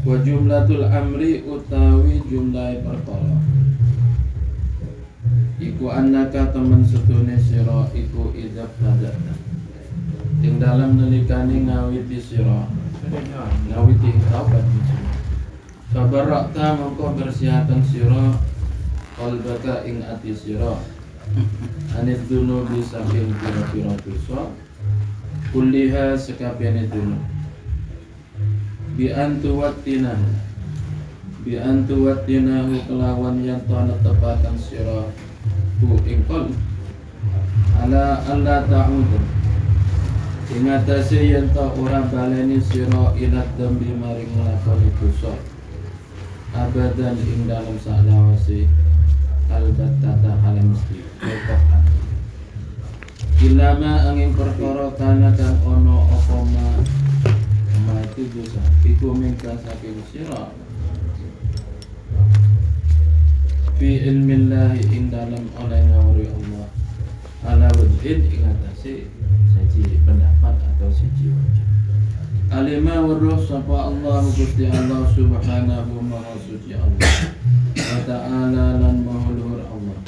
Wa jumlatul amri utawi jumlah perkara iku annaka temen sedune sira iku idzab tadata ing dalam nalikane ngawiti sira ngawiti taubat tabarrakta mongko bersihaken sira qalbaka ing ati sira anid dunubi saking pira-pira dosa kulliha sekabehane dunub bi antu wattinahu kelawan yang to'ana tepakan sira hu ingkol ala alla ta'udu ingatasi yang ta ora baleni sira ilat dambi maring nglakoni dosa abadan ing dalam saklawase albattata hal mesti pokok ilama angin perkara kana kang ono apa ma itu dosa iku minta saking sira fi ilmillahi ing dalam oleh ngawuri Allah ala wajhin ing atase siji pendapat atau siji wajah alima waruh sapa Allah Gusti Allah subhanahu maha suci Allah wa ta'ala lan maha luhur Allah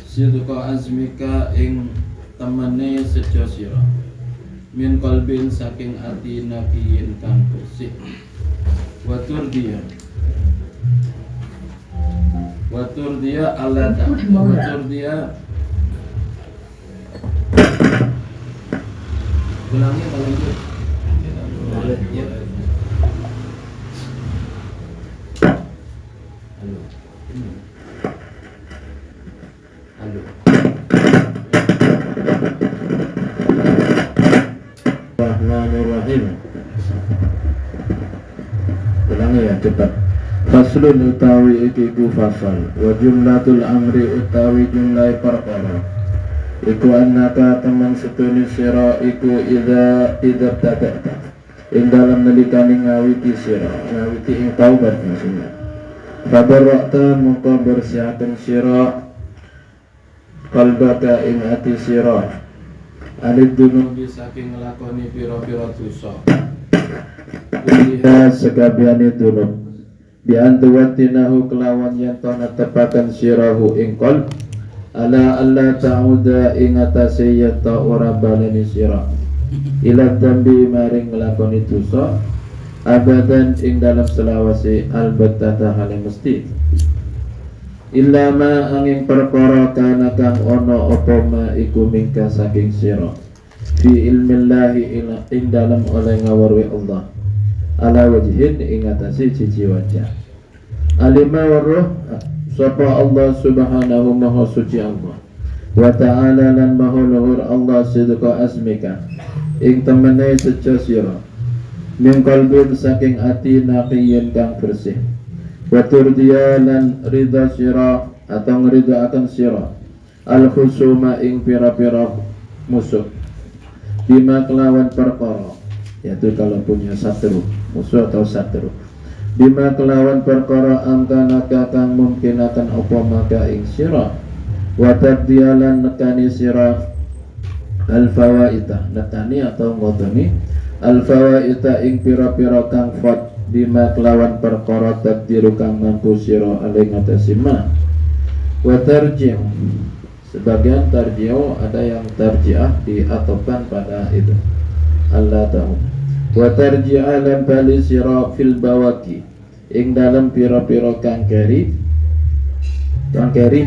sidqa azmika ing temene sejo sira min qalbin saking ati nabiyin kang bersih watur dia Allah watur dia ulangnya kalau itu ya. Halo Rahmanirrahim. Ulangi ya cepat. Faslun utawi iku fasal. Wa jumlatul amri utawi jumlah perkara. Iku annaka teman setune sira iku idza tadata. Ing dalam nalikane ngawiti sira, ngawiti ing taubat maksudnya. Fabarrakta mongko bersihaken sira qalbaka ing ati sira. Alid dunubi saking ngelakoni pira-pira dosa kuliha sekabiane dunub bi antuwatinahu kelawan yang tona tepakan sirahu ing qalb ala alla ta'uda ing atase yen ta ora baleni sira ila dambi maring ngelakoni dosa abadan ing dalam selawase albattata hale mesti illa ma angin perkara kana kang ono apa ma iku mingka saking sira fi ilmillahi ing dalam oleh ngawarwi Allah ala wajhin ing atase siji wajah alima waruh sapa Allah subhanahu maha suci Allah wa ta'ala lan maha luhur Allah sidqa asmika ing temene sejo sira min qalbin saking ati naqiyin kang bersih watur dia lan ridha sira atau ngeridha akan sira al khusuma ing pira-pira musuh bima kelawan perkara yaitu kalau punya satru musuh atau satru bima kelawan perkara angkana kang mungkin akan apa maka ing sira wa taddialan nekani sira al fawaita nekani atau ngodoni al fawaita ing pira-pira kang fat bima kelawan perkara takdiru kang mampu sira alai ngatasi ma wa tarji' sebagian tarji'u ada yang tarji'ah diatofkan pada itu Allah tahu wa tarji'a lan bali sira fil bawaki ing dalam pira-pira kang keri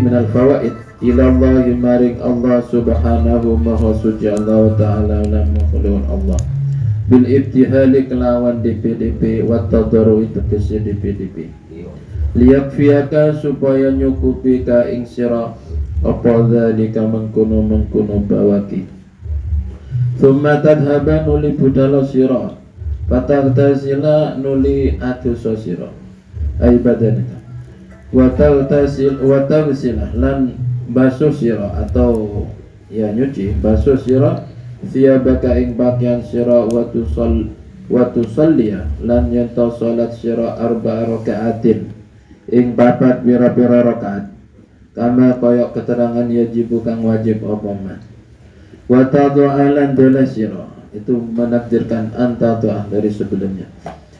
minal fawaid ila Allah maring Allah subhanahu maha suci Allah ta'ala lan makhluk Allah bil ibtihali kelawan DPDP wa tadarrui tegese DPDP liyakfiyaka supaya nyukupi ka ing sira apa zalika mengkono bawaki thumma tadhaba nuli budala sira fatagtasila nuli adosa sira ai badanaka wa taghsila lan basuh sira atau ya nyuci basuh sira thiyabaka ing pakaian sira wa tusalliya lan yen ta salat sira arba'a rakaatin ing papat pira-pira rakaat kama kaya keterangan yajibu kang wajib apa man wa tadu'a lan dala sira itu menakdirkan anta doa dari sebelumnya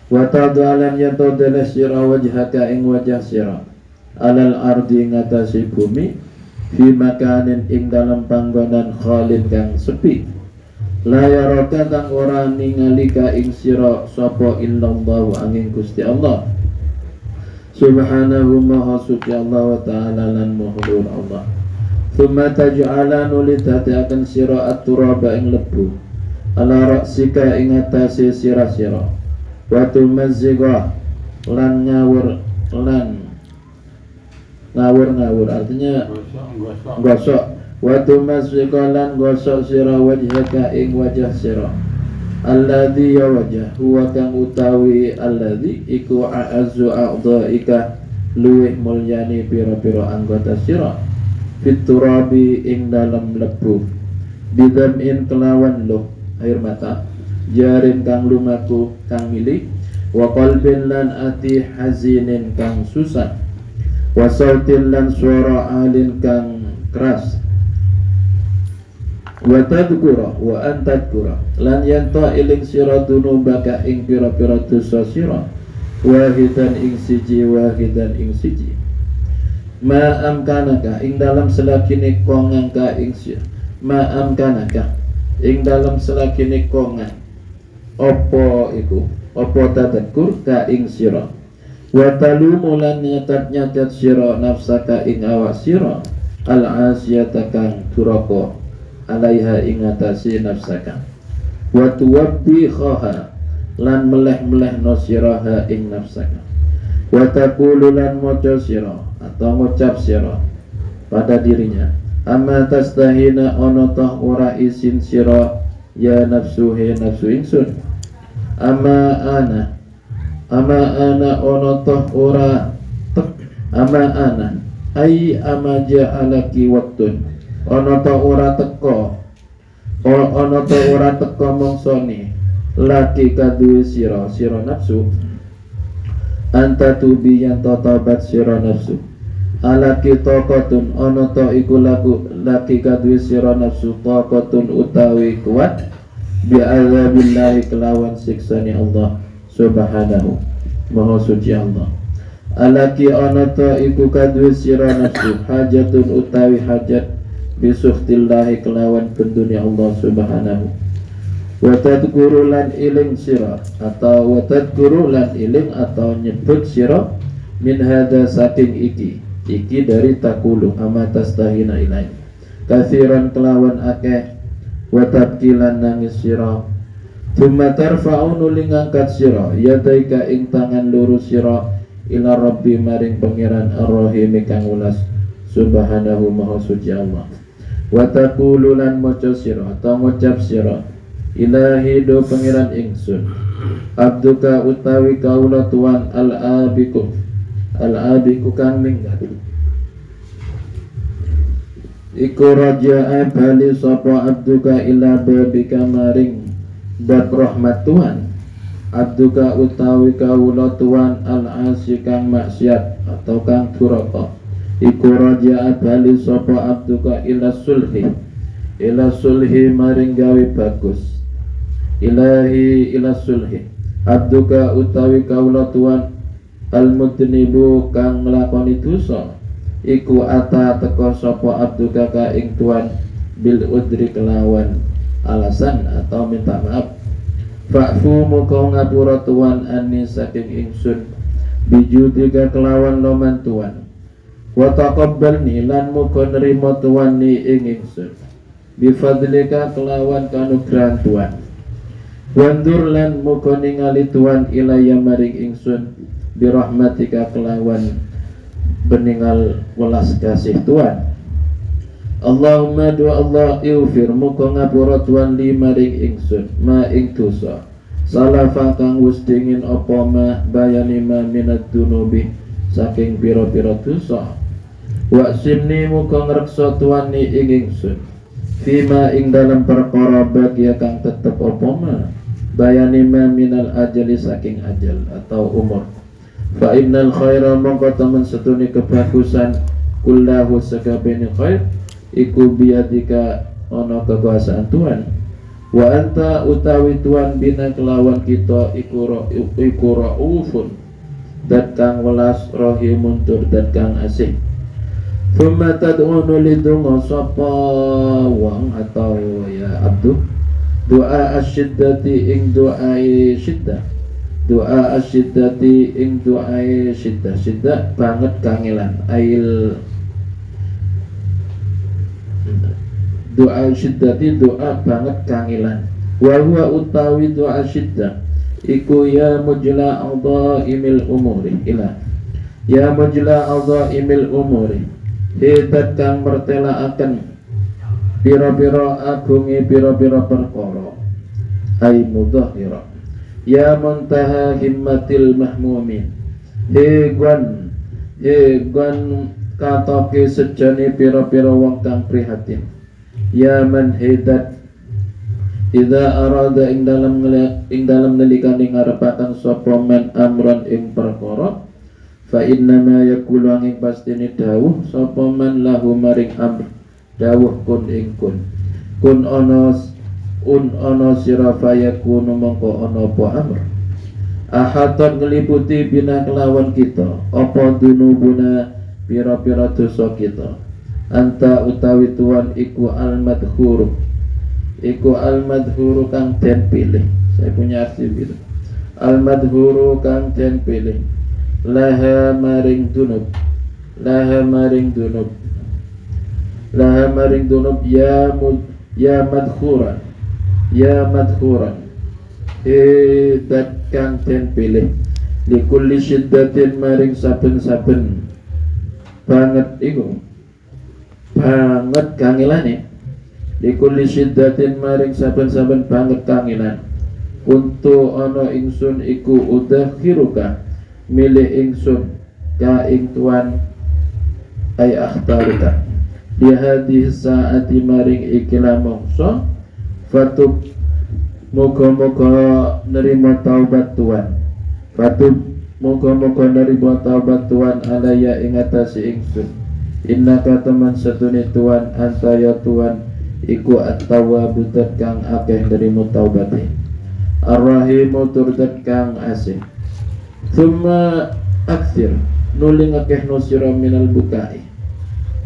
wa tad'alan yatadala sira wajhaka ing wajah sira alal ardi ngatasi bumi fi makanin ing dalam panggonan khalid kang sepi la yaraka kang ora ningali ka ing sira sapa illallah angin Gusti Allah subhanahu maha suci Allah wa ta'ala lan maha Allah. Thumma taj'ala nulitati akan sira at-turaba ing lebu ala ra'sika ing atase sira-sira wa tumazziga lan ngawur artinya gosok wa tumazziga lan gosok sira wajhaka ing wajah sira alladzi ya wajah huwa kang utawi alladzi iku a'azzu a'dha'ika luwih mulyani pira-pira anggota sira fiturabi ing dalam lebu bidamin kelawan loh air mata jarin kang lumaku kang milik wa qalbin lan ati hazinin kang susah wa sautin lan suara alin kang keras wa tadkura wa antadkura lan yanto iling sira dunubaka ing pira-pira dosa sira wahidan ing siji ma amkanaka ing dalam selakine kongangka ing sira ma amkanaka ing dalam selakine kongan opo iku opo tadkur ka ing sira wa talumu lan nyatat sira nafsaka ing awak sira al asiyata kang duraka alaiha ing atase nafsaka wa tuwabbi khaha lan meleh-meleh no siraha ing nafsaka wa taqulu lan maca sira atau ngucap sira pada dirinya amma tastahina ana tah ora isin sira ya nafsu he nafsu ingsun amma ana ana tah ora amma ana ai amma ja'alaki waktun ana tah ora teko ana tah ora teko mongsone laki kaduwe sira nafsu anta tubi yang tobat sira nafsu alaki taqatun ana ta iku laki kadwi sira nafsu taqatun utawi kuat bi azabillahi kelawan siksani Allah subhanahu maha suci Allah alaki ana ta iku kadwi sira nafsu hajatun utawi hajat bi suhtillahi kelawan pendunia Allah subhanahu wa tadkuru lan iling sira atau wa tadkuru lan iling atau nyebut sira min hada saking iki dari takulu amatas tahina ilai kathiran kelawan akeh wa tabkilan nangis sira thumma tarfa'u nuling angkat sira yadaika ing tangan lurus sira ila rabbi maring pangeran ar-rahim kang ulas subhanahu maha suci Allah wa taqulu lan maca sira atau ngucap sira ilahi do pangeran ingsun abduka utawi kaula tuan al-abiku kang minggat iku raja'a bali sapa abduka ila babika maring bab rahmat Tuhan abduka utawi kaula tuan al-asi kang maksiat atau kang duraka iku raja'a bali sapa abduka ila sulhi maring gawe bagus ilahi ila sulhi abduka utawi kaula tuan al-mudnibu kang nglakoni dosa iku ata teka sapa abduka ka ing tuan bil udri kelawan alasan atau minta maaf fa'fu muka ngapura tuan ani saking ingsun bijudika kelawan loman tuan wa taqabbalni lan muka nerima tuan ni ing ingsun bifadlika kelawan kanugrahan tuan wandur lan muka ningali tuan ilaya maring ingsun birahmatika kelawan beningal welas kasih tuan Allahumma doa Allah ighfir muka ngapura tuan li maring ingsun ma ing dosa salafa kang wis dingin apa ma bayani ma minad dunubi saking pira-pira dosa wa simni muka ngreksa tuan ni ing ingsun fima ing dalam perkara bagia kang tetep apa ma bayani ma minal ajali saking ajal atau umur fa innal khaira mongko temen setune kebagusan kullahu sakabene khair iku biadika ana kekuasaan Tuhan Wa anta utawi tuan bina kelawan kita iku raufun dat kang welas rahimun tur dat kang asih. Thumma tad'unu lidungo sapa wang atau ya abdu doa asyiddati ing doai syiddah, doa asyiddati ing doai syiddah, syiddah banget kangelan ail doa syiddati doa banget kangelan. Wa huwa utawi doa syiddah iku ya mujla adhaimil umuri ila ya mujla adhaimil umuri hidat kang mertelaaken pira-pira agunge pira-pira perkara ai mudhahira ya muntaha himmatil mahmumin hegon katoke sejane pira-pira wong kang prihatin ya man hidat idza arada ing dalam nalikane ngarepaken sapa man amran ing perkara fa inna ma yaqulu ing pastine dawuh sapa man lahu maring amr dawuh kun ing kun ana sira fa yakunu mongko ana apa amr ahatan ngeliputi bina kelawan kita apa dunubuna pira-pira dosa kita anta utawi tuan iku al-madhur kang den pilih. Saya punya arti gitu. Al-madhuru kang den pilih. Laha maring dunub ya madhuran dat kang den pilih likulli syiddatin maring saben-saben banget iku banget kangelane likulli syiddatin maring saben-saben banget kangelan kuntu ana ingsun iku udakhiruka milih ingsun ka ing tuan ay akhtaruka di hadis saati maring ikilah mongso fatub moga-moga nerima taubat tuan fatub moga-moga nerima taubat tuan alaya ing atase ingsun innaka teman satune tuan anta ya tuan iku at-tawwabu kang akeh nerima taubate ar-rahimu tur kang asih. Thumma akthir nuling akeh nusira minal bukai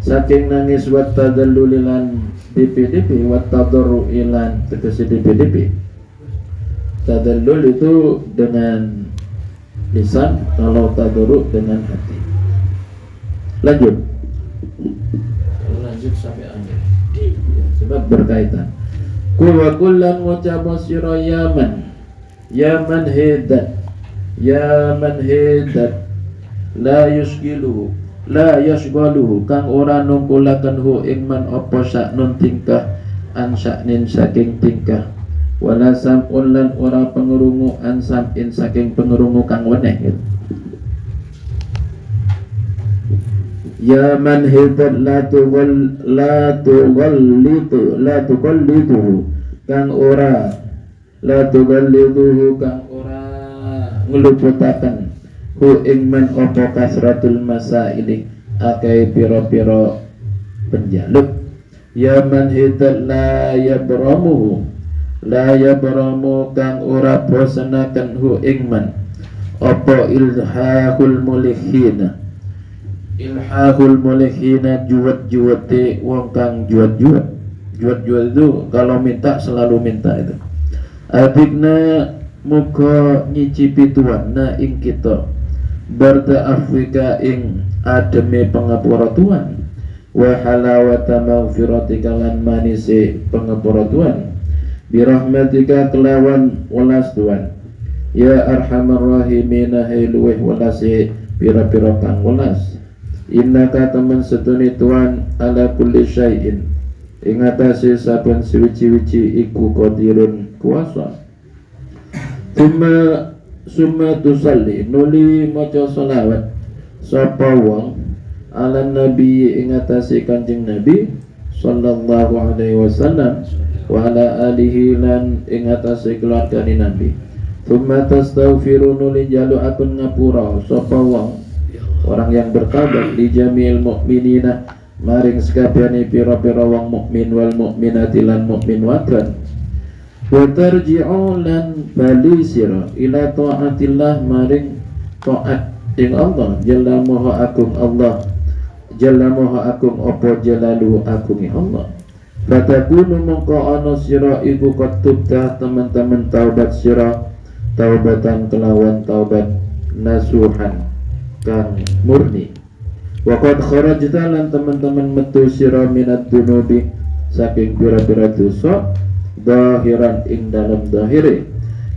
saking nangis wat tadallulilan DPDP wat tadarru ilan tegese DPDP. Tadallul itu dengan lisan, kalau tadarru dengan hati. Lanjut sampai akhir sebab berkaitan. Kuwa kullan ngucapa sira yaman hidat la yashghaluhu kang ora nungkulaken hu ing man apa saknun tingkah an saknin saking tingkah wala sam'un lan ora pengrungu an sam'in saking pengrungu kang weneh. Ya man hidat la tuqallidu kang ora ngeluputaken hu ing man apa kasratul masaili akai pira-pira penjaluk. Ya man hidat la yabramu kang ora bosenaken hu ing man apa ilhahul mulihina juwat-juwate wong kang juwat itu kalau minta selalu minta itu. Adikna muga nyicipi tuan na ing kita barda Afrika ing ademe pangapura tuan wa halawata maghfiratika lan manise pangapura tuan birahmatika kelawan welas tuan ya arhamar rahimin hai luweh welase pira-pira kang welas. Innaka temen setuni tuan ala kulli syai'in ing atase saben suci-suci iku qadirun kuasa. Summa tusalli nuli maca selawat sapa wong ala nabi ing atase Kanjeng Nabi sallallahu alaihi wasallam wa ala alihi lan ing atase keluargane Nabi. Summa tastaghfiru nuli jalu'akun ngapura sapa wong orang yang bertaubat li jamil mukminina maring sekabehane pira-pira wong mukmin wal mukminati lan mukmin wadon wa tarji'u lan bali sira ila taatillah maring taat ing Allah jalla maha agung Allah jalla maha agung apa jalalu agungi Allah. Fatakunu mongko ana sira iku kutubta teman-teman taubat sira taubatan kelawan taubat nasuhan kang murni. Wa qad kharajta lan teman-teman metu sira minad dunubi saking pira-pira dosa zahiran ing dalam zahire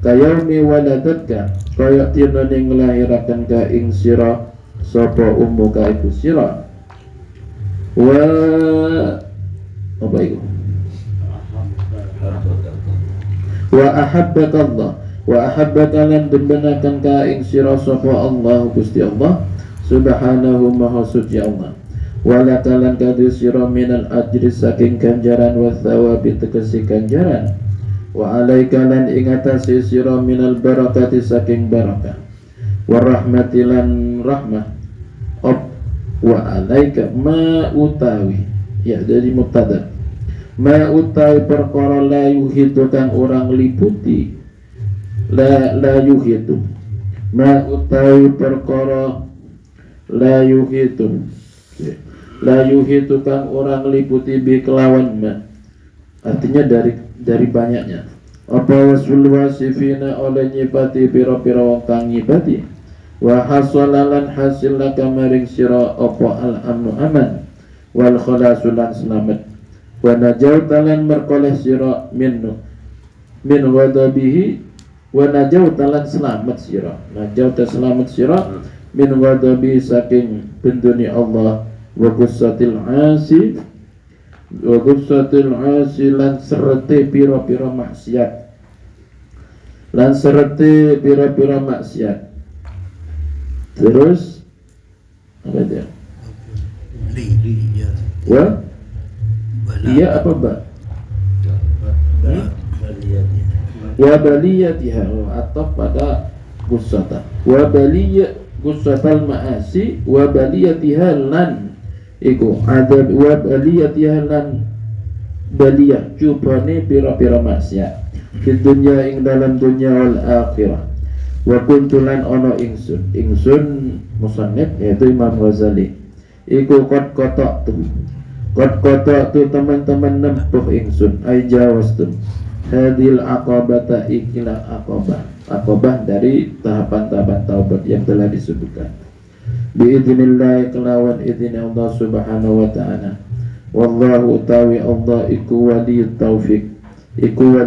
kayaumi waladatka kaya tina ning nglahiraken ka ing sira sapa ummuka iku sira wa apa iku wa ahabbaka Allah wa ahabbaka lan dembenaken ka ing sira sapa Allah Gusti Allah subhanahu maha suci Allah wala kalan kadu sira minal ajri saking ganjaran wa thawabi tegesi ganjaran wa alaika lan ing atase sira minal barakati saking barakah wa rahmati lan rahmah wa alaika ma utawi ya jadi mubtada ma utawi perkara la yuhitu kang orang liputi la yuhitu ma utawi perkara la yuhitu kang orang liputi bi kelawan ma artinya dari banyaknya apa wasul wasifina oleh nyipati pira-pira wong kang nyipati wa hasalalan hasil laka maring sira apa al amnu aman wal khalasul lan selamat wa najawtalan merkoleh sira min wadabihi wa najawtalan selamat sira najawta selamat sira min wadabi saking benduni Allah wa qussatil asi lan serete pira-pira maksiat terus apa dia wa iya apa ba wa baliyatiha atau pada qussata wa baliyat qussatal ma'asi wa baliyatiha lan iku adab wa baliyatiha lan baliyah cubane pira-pira maksiat di dunya ing dalam dunya wal akhirah wa kuntulan ono ingsun musannif yaitu Imam Ghazali iku kot kotok tu teman-teman nempuh ingsun ai jawastum hadil aqabata ikilah aqabah dari tahapan-tahapan taubat yang telah disebutkan biidznillah kelawan izin Allah subhanahu wa ta'ala wallahu utawi Allah iku waliyut taufik iku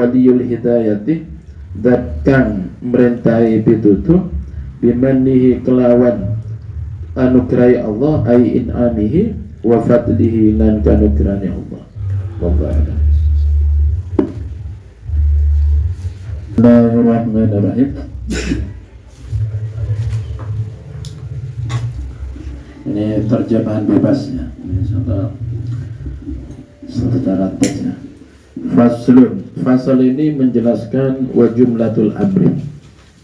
waliyul hidayati dat kang merintai pitutuh bimannihi kelawan anugerai Allah ai in'amihi wa fadlihi lan kanugerani Allah wallahu Bismillahirrahmanirrahim. Ini terjemahan bebasnya. Ini secara teksnya. Fasal ini menjelaskan wa jumlatul amri.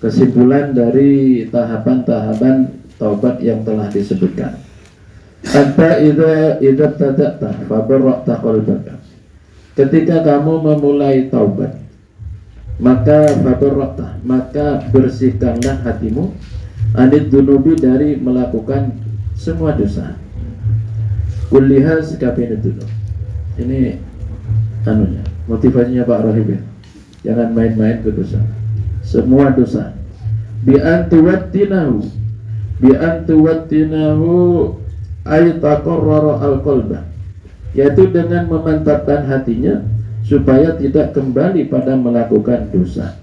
Kesimpulan dari tahapan-tahapan taubat yang telah disebutkan. Hatta idza tada'ta fa barra'ta qalbaka. Ketika kamu memulai taubat maka fabarrata maka bersihkanlah hatimu anid dunubi dari melakukan semua dosa kulliha sekabehna dunub. Ini anunya motivasinya Pak Rohib ya. Jangan main-main ke dosa, semua dosa bi antuwattinahu ay taqarrara al-qalba, yaitu dengan memantapkan hatinya supaya tidak kembali pada melakukan dosa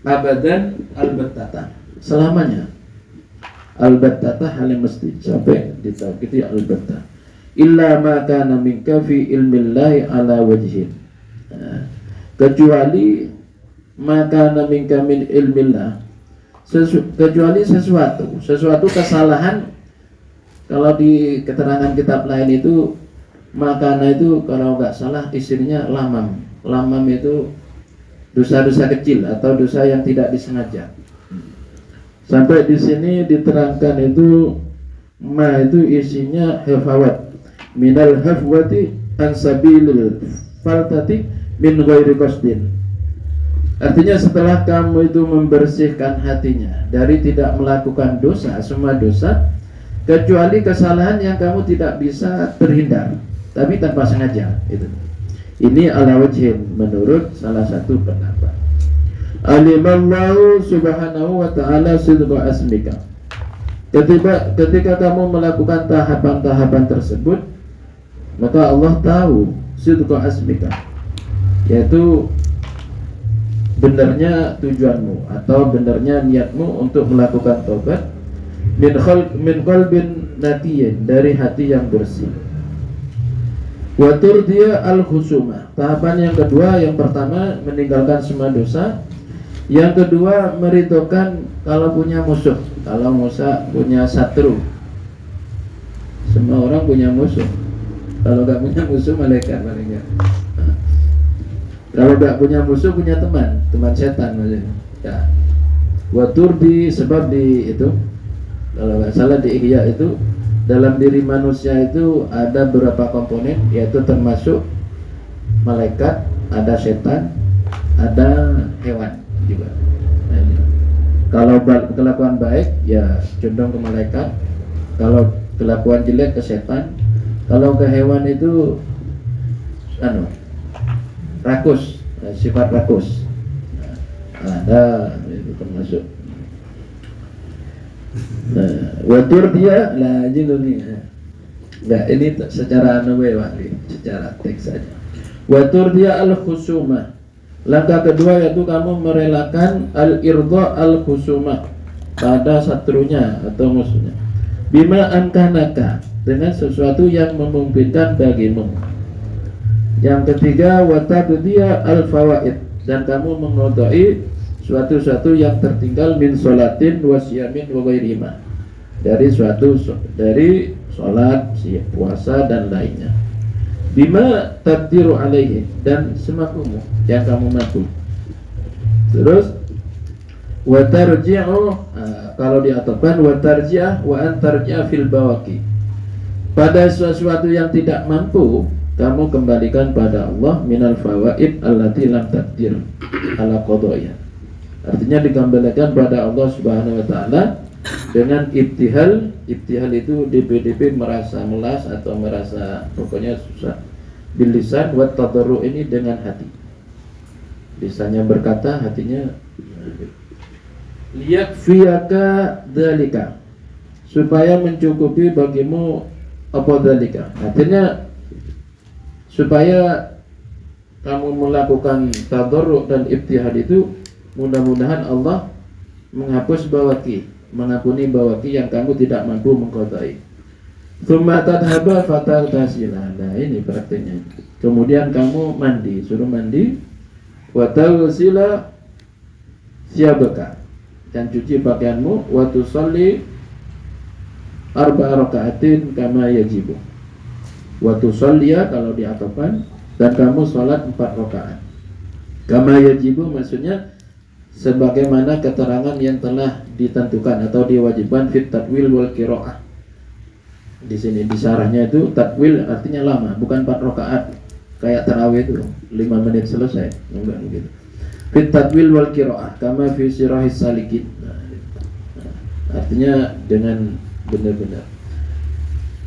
abadan al-battata selamanya al-battata hal yang mesti sampai ditaukiti al-battata illa ma kana min kafi ilmillahi ala wajhin kecuali ma kana min kamin ilmillah kecuali sesuatu kesalahan. Kalau di keterangan kitab lain itu makana itu kalau nggak salah istrinya lamam itu dosa-dosa kecil atau dosa yang tidak disengaja. Sampai di sini diterangkan itu ma itu isinya hafawat minal hafwati an sabilil faltati min ghairi qasdin. Artinya setelah kamu itu membersihkan hatinya dari tidak melakukan dosa, semua dosa kecuali kesalahan yang kamu tidak bisa terhindar, tapi tanpa sengaja itu. Ini ala wajhin menurut salah satu pendapat. Alimallahu subhanahu wa ta'ala sidqa asmika. Ketika kamu melakukan tahapan-tahapan tersebut, maka Allah tahu sidqa asmika, yaitu benarnya tujuanmu atau benarnya niatmu untuk melakukan taubat min qalbin natiyin, dari hati yang bersih. Wa turdiya al-khusumah. Tahapan yang kedua, yang pertama meninggalkan semua dosa, yang kedua meridhokan kalau punya musuh. Kalau Musa punya satru, semua orang punya musuh. Kalau gak punya musuh malaikat paling enggak. Kalau gak punya musuh punya teman setan maksudnya. Ya. Wa turdi, sebab di itu kalau nggak salah di Ihya itu dalam diri manusia itu ada beberapa komponen, yaitu termasuk malaikat, ada setan, ada hewan juga. Nah, ini. Kalau kelakuan baik ya condong ke malaikat, kalau kelakuan jelek ke setan, kalau ke hewan itu rakus, sifat rakus. Nah, ada itu termasuk. Nah, watur dia lah jilu nih. Enggak, ini secara wali, secara teks saja. Watur dia al-khusumah. Langkah kedua yaitu kamu merelakan al-irdha al-khusumah pada satrunya atau musuhnya. Bima amkanaka, dengan sesuatu yang memungkinkan bagimu. Yang ketiga, wataqdiya al-fawaid, dan kamu mengodai suatu yang tertinggal min sholatin wa siyamin wa ghairihima, dari sholat, puasa dan lainnya. Bima taqdiru alaihi, dan semakumu yang kamu mampu. Terus wa tarji'u, kalau diatofkan wa tarji'ah wa antarji'a fil bawaqi, pada sesuatu yang tidak mampu kamu kembalikan pada Allah minal fawaid allati lam taqdir ala qadaya. Artinya dikembalikan pada Allah Subhanahu wa taala dengan ibtihal. Ibtihal itu DP merasa melas atau merasa pokoknya susah. Bil lisan wa tadarru, ini dengan hati. Lisannya berkata, hatinya liyakfiyaka dzalika, supaya mencukupi bagimu apa dzalika. Artinya supaya kamu melakukan tadarru dan ibtihal itu, mudah-mudahan Allah menghapus bawaki, mengampuni bawaki yang kamu tidak mampu mengqadai. Tsumma tadhaba fatartasila. Nah, ini prakteknya. Kemudian kamu mandi, suruh mandi, wa taghsila thiyabaka, dan cuci pakaianmu, wa tusalli arba'a raka'atin kama yajibu. Wa tusalliya kalau diatapan, dan kamu salat 4 rakaat. Kama yajibu maksudnya sebagaimana keterangan yang telah ditentukan atau diwajibkan fit tatwil wal qiraah. Di sini di syarahnya itu tatwil artinya lama, bukan 4 rakaat kayak tarawih itu 5 menit selesai, enggak begitu. Fit tatwil wal qiraah kama fi sirahis salikin. Artinya dengan benar-benar.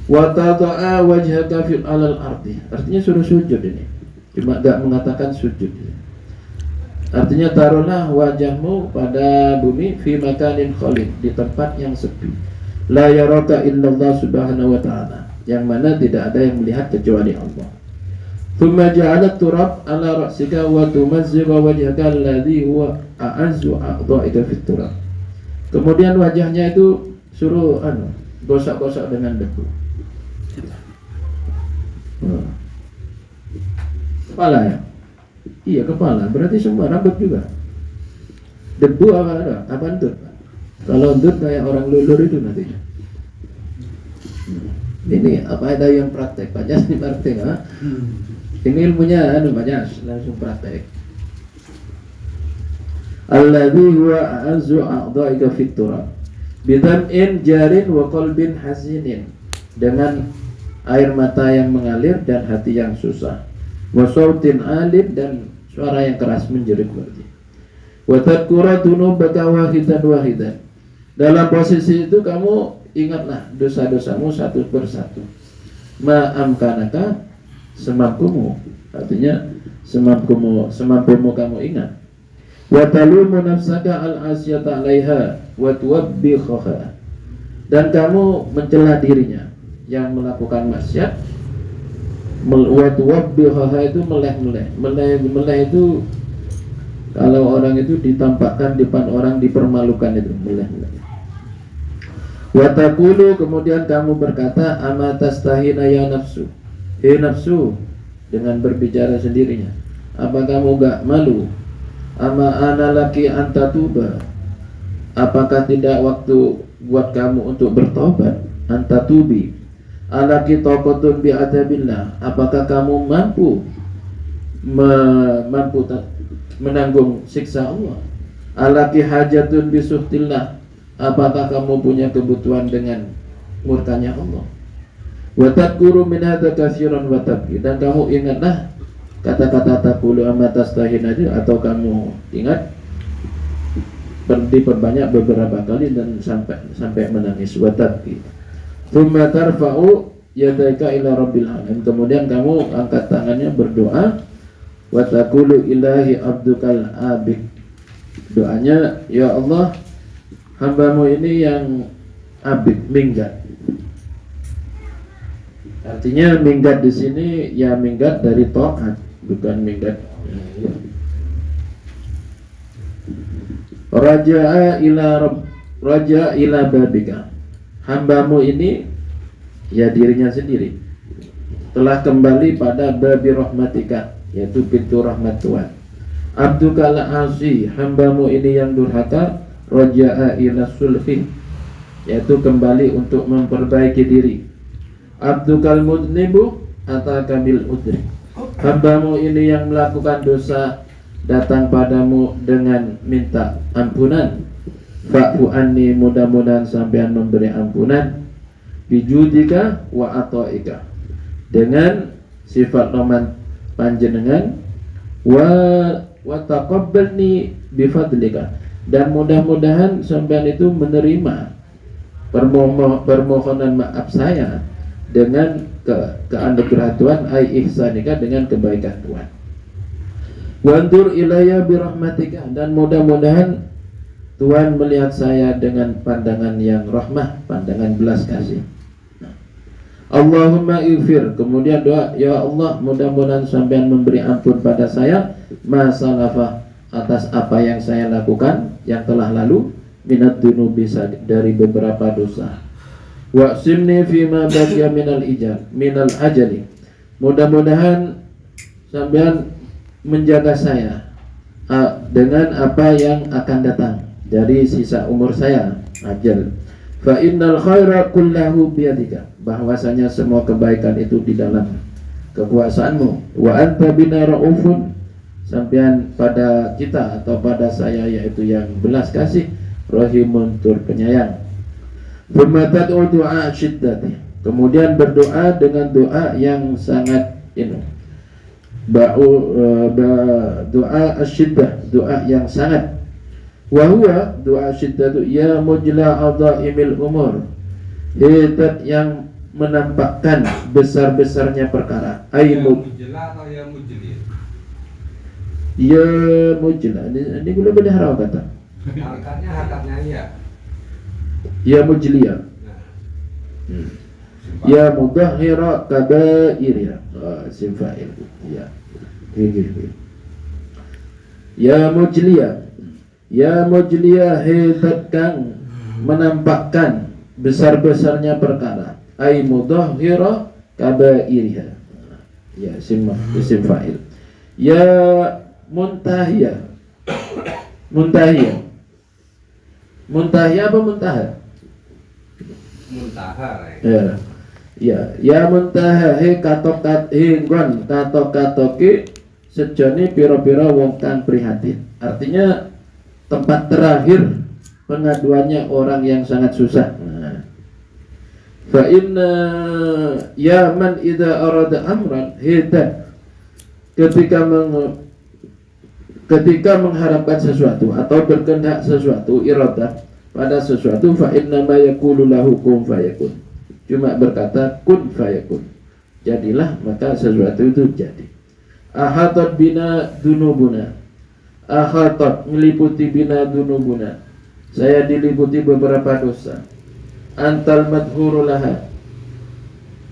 Wa tada'a wajhaka fil alal ardi, artinya suruh sujud ini. Cuma enggak mengatakan sujud. Artinya taruhlah wajahmu pada bumi fi makanin khalid, di tempat yang sepi. La yaraka illallah subhanahu wa ta'ala, yang mana tidak ada yang melihat kecuali Allah. Thumma ja'ala turab ala ra'sika wa tumazziqa wajhaka alladhi huwa a'azzu a'dha'ika fit turab. Kemudian wajahnya itu suruh gosok-gosok dengan debu. Kepala ya? Iya, kepala, berarti semua rambut juga. Debu apa entut? Kalau entut kayak orang lulur itu nantinya. Ini apa ada yang praktek? Banyak nih praktek, ha? Ini ilmunya banyak, langsung praktek. Alladzi huwa a'azzu a'dha'ika fit turab bidam'in jarin wa qalbin hasinin, dengan air mata yang mengalir dan hati yang susah. wa sautin alin, dan suara yang keras menjerit berarti. Wa tadhkura dzunubaka wahidan. Dalam posisi itu kamu ingatlah dosa-dosamu satu persatu. Ma'amkanaka, semampumu, artinya semampumu kamu ingat. Wa talumu nafsaka al-asyata 'alaiha wa tuwabbikhaha, dan kamu mencela dirinya yang melakukan maksiat. Wa tuwabbikhaha itu meleh itu kalau orang itu ditampakkan depan orang, dipermalukan, itu meleh. Wa taqulu, kemudian kamu berkata, ama tastahina ya nafsu, hei nafsu, dengan berbicara sendirinya, apa kamu gak malu? Ama ana laki antatuba, apakah tidak waktu buat kamu untuk bertobat? Antatubi alaki taqatun bi'adabillah, apakah kamu mampu menanggung siksa Allah? Alaki hajatun bisuhtillah, apakah kamu punya kebutuhan dengan murkanya Allah? Wa tadhkuru min hadza katsiran wa tabki, dan kamu ingatlah kata-kata taqulu amma tastahin aja, atau kamu ingat diperbanyak beberapa kali dan sampai menangis. Wa tabki thumma tarfa'u yadaika ila rabbil alamin, kemudian kamu angkat tangannya berdoa. Wa taqulu ilahi abdukal abik, doanya, ya Allah, hambamu ini yang abik, minggat. Artinya minggat di sini ya minggat dari taat, bukan minggat. Raja'a ila babika, hambamu ini ya dirinya sendiri telah kembali pada babi rahmatika, yaitu pintu rahmat Tuhan. Abdukal asi, hambamu ini yang durhaka. Raja'a ila sulhi, yaitu kembali untuk memperbaiki diri. Abdukal mudnibu ataka bil udri, hambamu ini yang melakukan dosa datang padamu dengan minta ampunan. Fa'fu anni, mudah-mudahan sampean memberi ampunan. Bijudika wa ataika, dengan sifat roman panjenengan. Wa taqabbalni bifadlika, dan mudah-mudahan sampean itu menerima permohonan maaf saya dengan keanugeraan Tuhan, ai ihsanika, dengan kebaikan Tuhan. Wandur ilayya birahmatika, dan mudah-mudahan Tuhan melihat saya dengan pandangan yang rahmah, pandangan belas kasih. Allahumma ighfir, kemudian doa, ya Allah, mudah-mudahan sampean memberi ampun pada saya, masalafah, atas apa yang saya lakukan yang telah lalu, minat dunubi, dari beberapa dosa. Waqsimni fima baqiya minal ajali, mudah-mudahan sampean menjaga saya dengan apa yang akan datang dari sisa umur saya, ajal. Fa innal khaira kullahu biyadika, bahwasanya semua kebaikan itu di dalam kekuasaanmu. Wa anta bina raufun, sampean pada kita atau pada saya yaitu yang belas kasih, rahimun, tur penyayang. Bermatat doa syiddati, kemudian berdoa dengan doa yang sangat doa asyiddah, doa yang sangat. Wahua, doa asyiddah itu ya mujla adhaimil umur, hidat yang menampakkan besar-besarnya perkara. Mujla atau ya mujli? Ya mujla, ini boleh beda harau kata. Hakatnya iya. Ya mujliya. Ya mudahhira kabairya. Simfa'il. Ya. Ya mujliya. Ya mujliya, hidat kang menampakkan besar-besarnya perkara. Ai mudahhira kabairya. Ya, isim fa'il. Ya muntahiyah. Muntahiyah. Muntahiyah apa muntaha? Muntaha. Ya muntaha, he katok-kat gon katok-katoki sejane pira-pira wong kang prihatin. Artinya tempat terakhir pengaduannya orang yang sangat susah. Fa inna ya man idza arada amran hidat, ketika mengharapkan sesuatu atau berkehendak sesuatu, iradah pada sesuatu, fa innama yaqulu lahu kun fayakun. Cuma berkata kun fayakun. Jadilah, maka sesuatu itu jadi. Ahatat bina dunubuna. Ahatat meliputi bina dunubuna. Saya diliputi beberapa dosa. Antal madhuru laha.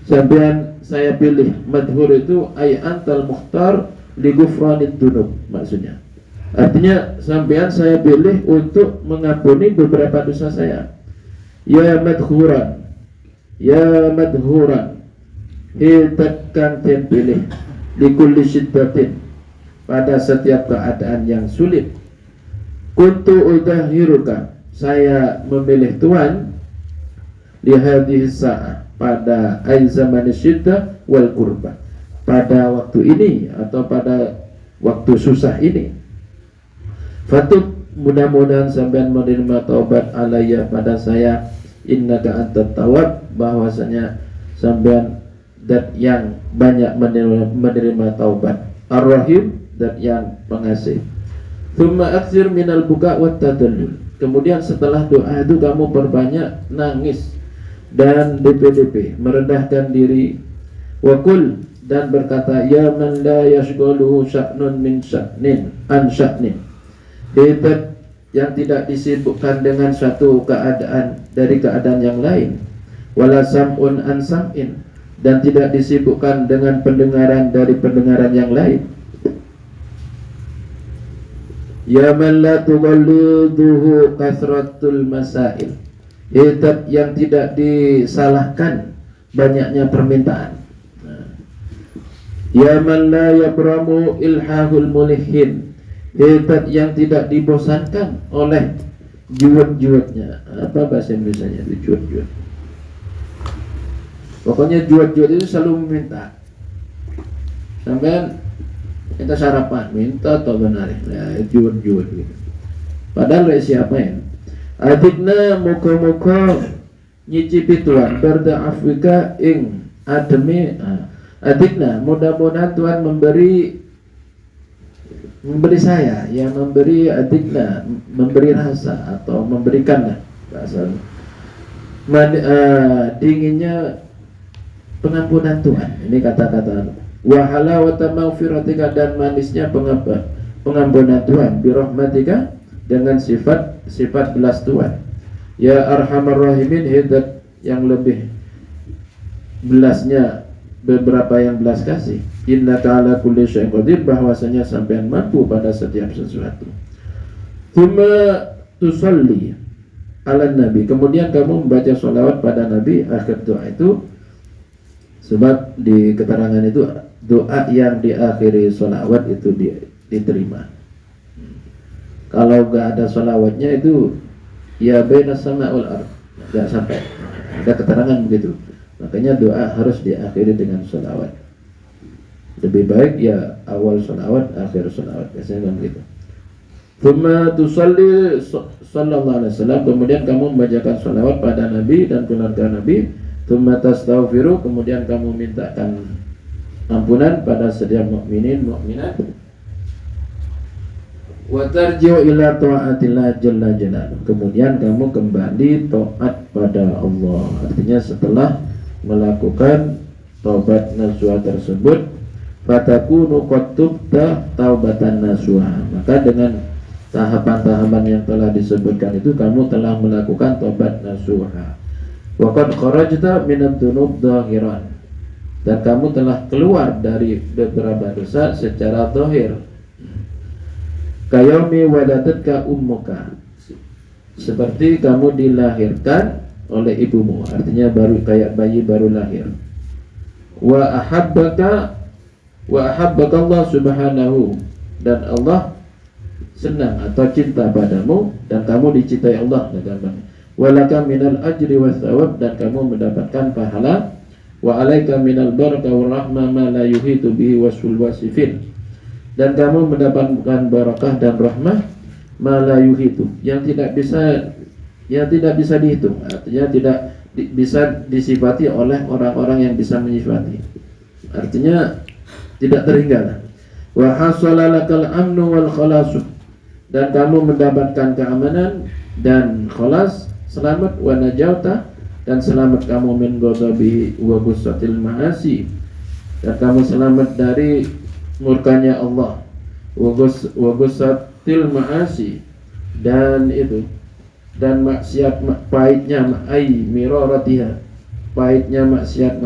Sampean saya pilih. Madhur itu ay antal mukhtar li ghufranid dunub maksudnya. Artinya sampean saya pilih untuk mengampuni beberapa dosa saya. Ya madhuran. Ya madhuran. Hitakkan ten pilih di kulli syiddatin, pada setiap keadaan yang sulit. Kuntu udahiruka, saya memilih Tuhan di hadhihi sa'ah, pada ay zaman syiddah wal kurba, pada waktu ini atau pada waktu susah ini. Fatub, mudah-mudahan sampean menerima taubat alayya pada saya. Innaka antat tawab, bahwasanya sampean dat yang banyak menerima taubat. Ar-Rahim, dat yang pengasih. Thumma aktsir minal buka wat tadallul. Kemudian setelah doa itu kamu perbanyak nangis dan DP-DP, merendahkan diri. Wakul, dan berkata, ya man la yashghaluhu sya'nun min sya'nin an sya'nin. Hidup yang tidak disibukkan dengan suatu keadaan dari keadaan yang lain. Wala sam'un an sam'in, dan tidak disibukkan dengan pendengaran dari pendengaran yang lain. Ya man la tughalliduhu kasratul masail. Hidup yang tidak disalahkan banyaknya permintaan. Ya man la yabramu ilhahul mulihin. Hidup yang tidak dibosankan oleh juwet-juwetnya. Apa bahasa Indonesianya itu juwet-juwet? Pokoknya juwet-juwet itu selalu meminta. Sampai kita sarapan, minta atau benar, ya juwet-juwet gitu. Padahal siapa ya? Adikna muka-muka nyicipi Tuhan berda Afrika ing ademi. Adikna, mudah-mudahan Tuhan memberi saya, yang memberi adikna, memberi rasa atau memberikanlah bahasa dinginnya pengampunan Tuhan. Ini kata-kata wa halawata maghfiratika, dan manisnya pengampunan Tuhan, bi rahmatika, dengan sifat belas Tuhan. Ya arhamar rahimin, hidat yang lebih belasnya, beberapa yang belas kasih. Innaka ala kulli syai'in qadir, bahwasanya sampean mampu pada setiap sesuatu. Tsumma tusalli ala nabi, kemudian kamu membaca sholawat pada nabi. Akhir doa itu, sebab di keterangan itu doa yang diakhiri sholawat itu diterima. Kalau gak ada sholawatnya itu ya bainas sama wal ard, gak sampai. Ada keterangan begitu. Makanya doa harus diakhiri dengan sholawat. Lebih baik ya awal sholawat, akhir sholawat, biasanya kan begitu. Tsumma tusalli sallallahu alaihi wasallam, kemudian kamu membacakan sholawat pada Nabi dan keluarga Nabi. Tsumma tastaghfiru, kemudian kamu mintakan ampunan pada setiap mukminin mukminat. Wa tarji'u ila ta'atillah jalla jalaluhu, kemudian kamu kembali taat pada Allah. Artinya setelah melakukan taubat nasuha tersebut, fatakunu qad tubta taubatan nasuha, maka dengan tahapan-tahapan yang telah disebutkan itu kamu telah melakukan taubat nasuha. Wa qad kharajta minad dzunub dhahiran, dan kamu telah keluar dari beberapa dosa secara zahir. Kayaumi waladatka ummuka, seperti kamu dilahirkan oleh ibumu, artinya baru kayak bayi baru lahir. Wa ahabbaka Allah subhanahu, dan Allah senang atau cinta padamu, dan kamu dicintai Allah. Walaka minal ajri was thawab, dan kamu mendapatkan pahala. Wa alaika minal baraka wal rahmah ma la yuhitu bihi wasul wasifin, dan kamu mendapatkan barakah dan rahmah ma la yuhitu, yang tidak bisa dihitung, artinya tidak bisa disifati oleh orang-orang yang bisa menyifati, artinya tidak terhingga. wa hasala lakal amnu wal khalasu, dan kamu mendapatkan keamanan dan khalas, selamat, wa najauta, dan selamat kamu min ghadabihi wa gusatil ma'asi, dan kamu selamat dari murkanya Allah, wa gusatil ma'asi, dan itu, dan maksiat pahitnya ai miraratiha, pahitnya maksiat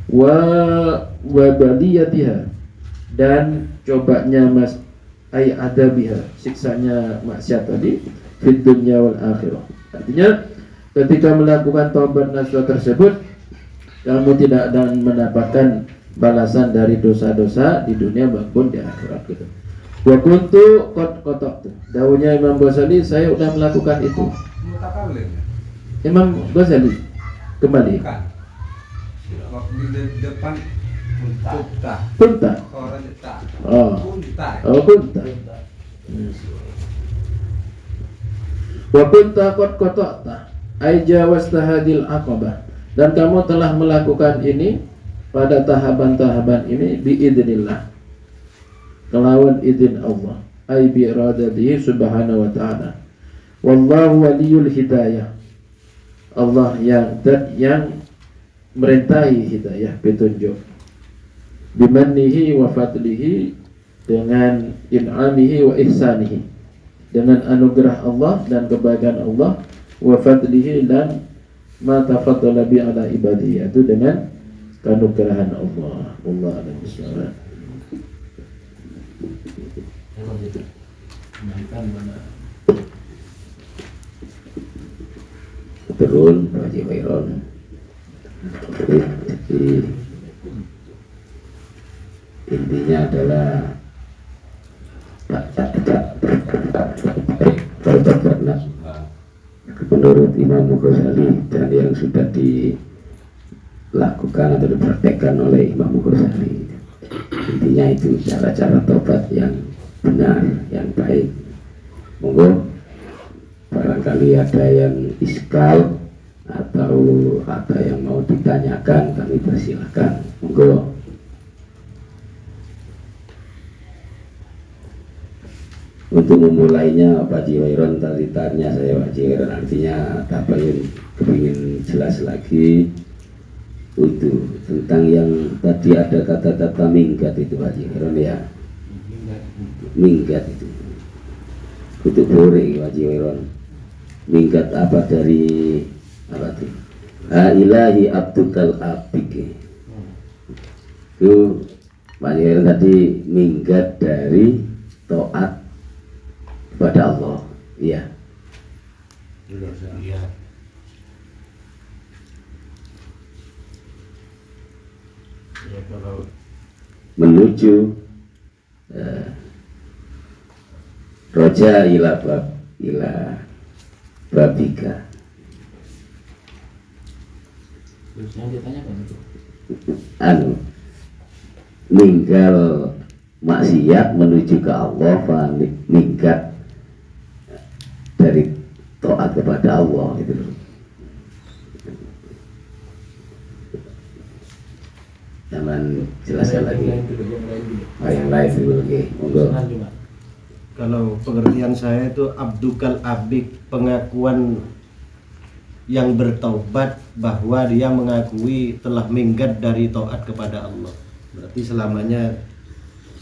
wa baliyatiha, dan cobanya ai adabiha, siksanya maksiat tadi, fid dunya wal akhirah. Artinya ketika melakukan taubat nasuha tersebut, kamu tidak akan mendapatkan balasan dari dosa-dosa di dunia maupun di akhirat gitu. Wa kuntu qad qata'tu. Dawuhnya Imam Ghazali, saya sudah melakukan itu. Mutakalim. Imam Ghazali kembali. Bukan. Waktu di depan punta. Kunta. Orang detak. Oh. Punta. Oh, kunta. Wa kunta qad qata'ta ay jawazta hadil aqabah, dan kamu telah melakukan ini pada tahapan-tahapan ini biidznillah, kelawan izin Allah, ay bi iradatihi subhanahu wa ta'ala. Wallahu waliyul hidayah, Allah yang merintahi hidayah, petunjuk, bimannihi wa fadlihi, dengan in'amihi wa ihsanihi, dengan anugerah Allah dan kebahagiaan Allah, wa fadlihi, dan ma tafaddala bi ala ibadihi, itu dengan keanugerahan Allah. Allah a'lam bishawab. Turun Haji Khairon. Jadi intinya adalah menurut Imam Ghazali dan yang sudah dilakukan atau dipraktekkan oleh Imam Ghazali. Intinya itu cara-cara tobat yang benar, yang baik. Monggo barangkali ada yang iskal atau ada yang mau ditanyakan, kami persilahkan. Monggo. Untuk memulainya Pak Jiwairon, tadi tanya saya Pak Jiwairon, artinya apa yang kepingin jelas lagi itu tentang yang tadi ada kata-kata minggat itu Pak Jiwairon ya. Minggat itu kutuk bore Pak Jiwairon. Minggat apa dari apa tuh? Ilahi abdukal abik. Itu Pak Jiwairon tadi minggat dari taat kepada Allah, iya. Iya. Ya, kalau Menuju roja ila babika. Terus yang ditanyakan itu Ninggal maksiat menuju ke Allah, minggat dari taat kepada Allah itu. Jangan jelaskan lagi. Yang lain dulu lagi. Monggo. Kalau pengertian saya itu abdukal abik, pengakuan yang bertaubat bahwa dia mengakui telah minggat dari taat kepada Allah. Berarti selamanya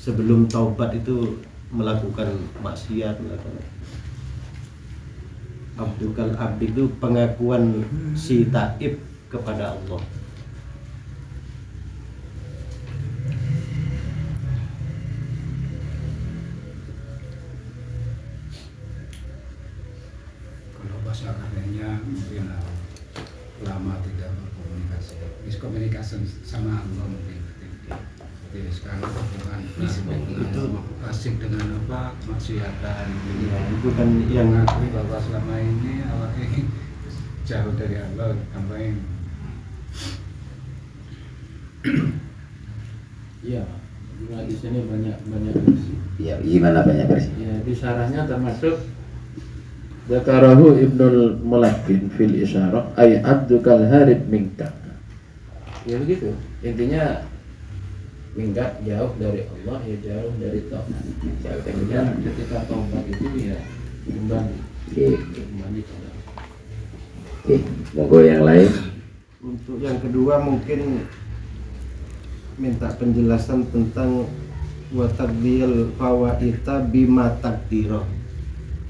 sebelum taubat itu melakukan maksiat, melakukan. Abdukal abik itu pengakuan si taib kepada Allah. Kalau bahasa katanya mungkin lama tidak berkomunikasi, miskomunikasi sama Allah mungkin. Jadi sekarang bukan itu asik dengan apa maksiatan. Ya, itu kan yang mengakui bahwa selama ini awalnya jauh dari Allah, ngapain? iya, di sini banyak Ya, gimana banyak versi? ya, di sarahnya termasuk Zakarahu Ibnul Mulakin fil isyarah ay abdukal harib minka. Ya begitu. Intinya minggat jauh dari Allah ya jauh dari taat. Kemudian ketika taubat itu ya kembali kembali pada Monggo yang lain. Untuk yang kedua mungkin minta penjelasan tentang wa taqdil fawaita bima taqdiro.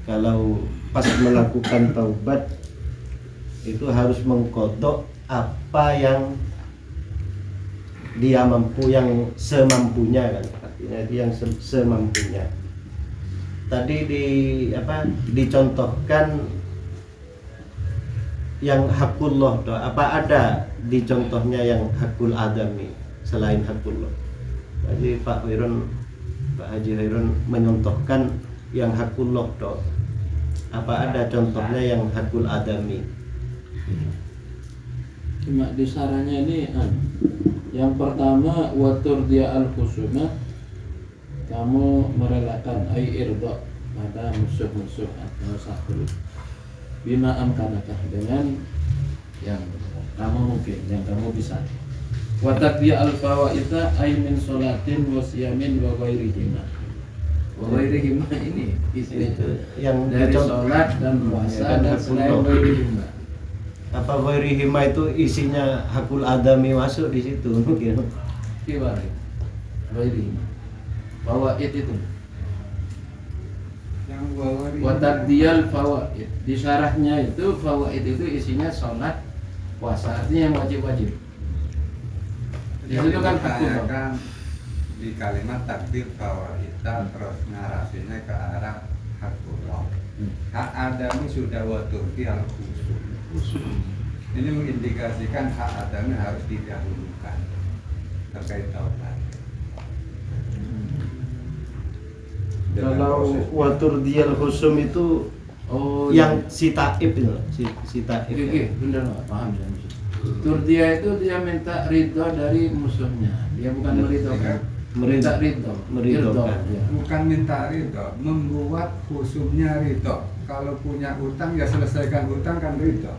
Kalau pas melakukan taubat itu harus mengkodok apa yang dia mampu, yang semampunya kan, artinya dia yang semampunya. Tadi dicontohkan yang hakullah, apa ada di contohnya yang hakul adami selain hakullah? Jadi Pak Haji Hairun menyontohkan yang hakullah toh. Apa ada contohnya yang hakul adami? cuma di sarannya ini yang pertama watur dia al khusuma, kamu merelakan irdo pada musuh-musuh atau satu bima amkanakah dengan yang kamu mungkin, yang kamu bisa. Watak dia al fawaita ay min sholatin wa siyamin wa ghairihima. Wa ghairihima ini istilahnya Yang dari dicontoh- sholat dan puasa dan dan hakul selain Allah. ghairihima. Apa ghairihima itu isinya hakul adami masuk di situ mungkin. Gimana? Ghairihima. Fawaid itu. Yang bawa Watadiyal fawaid. Di syarahnya itu fawaid itu isinya sholat, puasa, artinya yang wajib-wajib. Di situ kan hakul. kan di kalimat takdir bahwa kita terus narasinya ke arah hakullah. Hak adami sudah waturti al khusus. Ini mengindikasikan hak adami harus didahulukan terkait taubat. Dengan Kalau proses- watur dial husum itu Oh, yang si taib itu, si taib. Oke, benar Pak, paham saya. Turdia itu dia minta ridho dari musuhnya. Dia bukan meridhokan. Minta ridho. Meridhokan. Ridho, ya. Bukan minta ridho, membuat husumnya ridho. Kalau punya utang ya selesaikan utang kan ridho.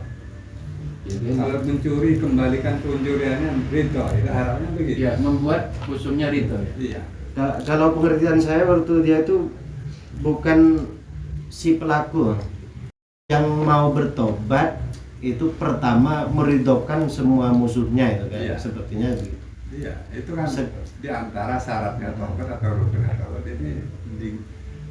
Jadi, Kalau mencuri kembalikan pencuriannya ridho. Itu harapnya begitu. ya, membuat musuhnya ridho ya. Iya. Kalau pengertian saya waktu dia itu bukan si pelaku yang mau bertobat, itu pertama meridhokan semua musuhnya itu kan, Iya. sepertinya gitu. Iya, itu kan Se- di antara syaratnya taubat atau rukun taubat ini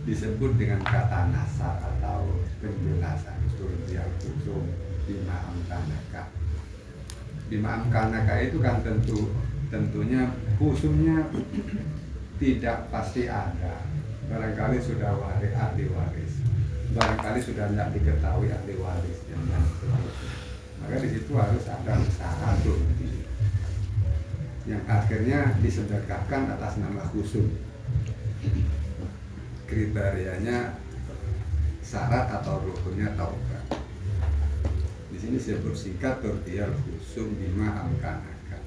disebut dengan kata nasar atau penjelasan surdial kusum bima amkanaka. Bima amkanaka itu kan tentunya kusumnya tidak pasti ada. Barangkali sudah ahli waris, barangkali sudah tidak diketahui ahli waris dan seterusnya. Maka di situ harus ada usaha bukti yang akhirnya disedekahkan atas nama khusum. Kriterianya syarat atau rukunnya taubat. Di sini disebut singkat turtiyal khusum bima amkanaka.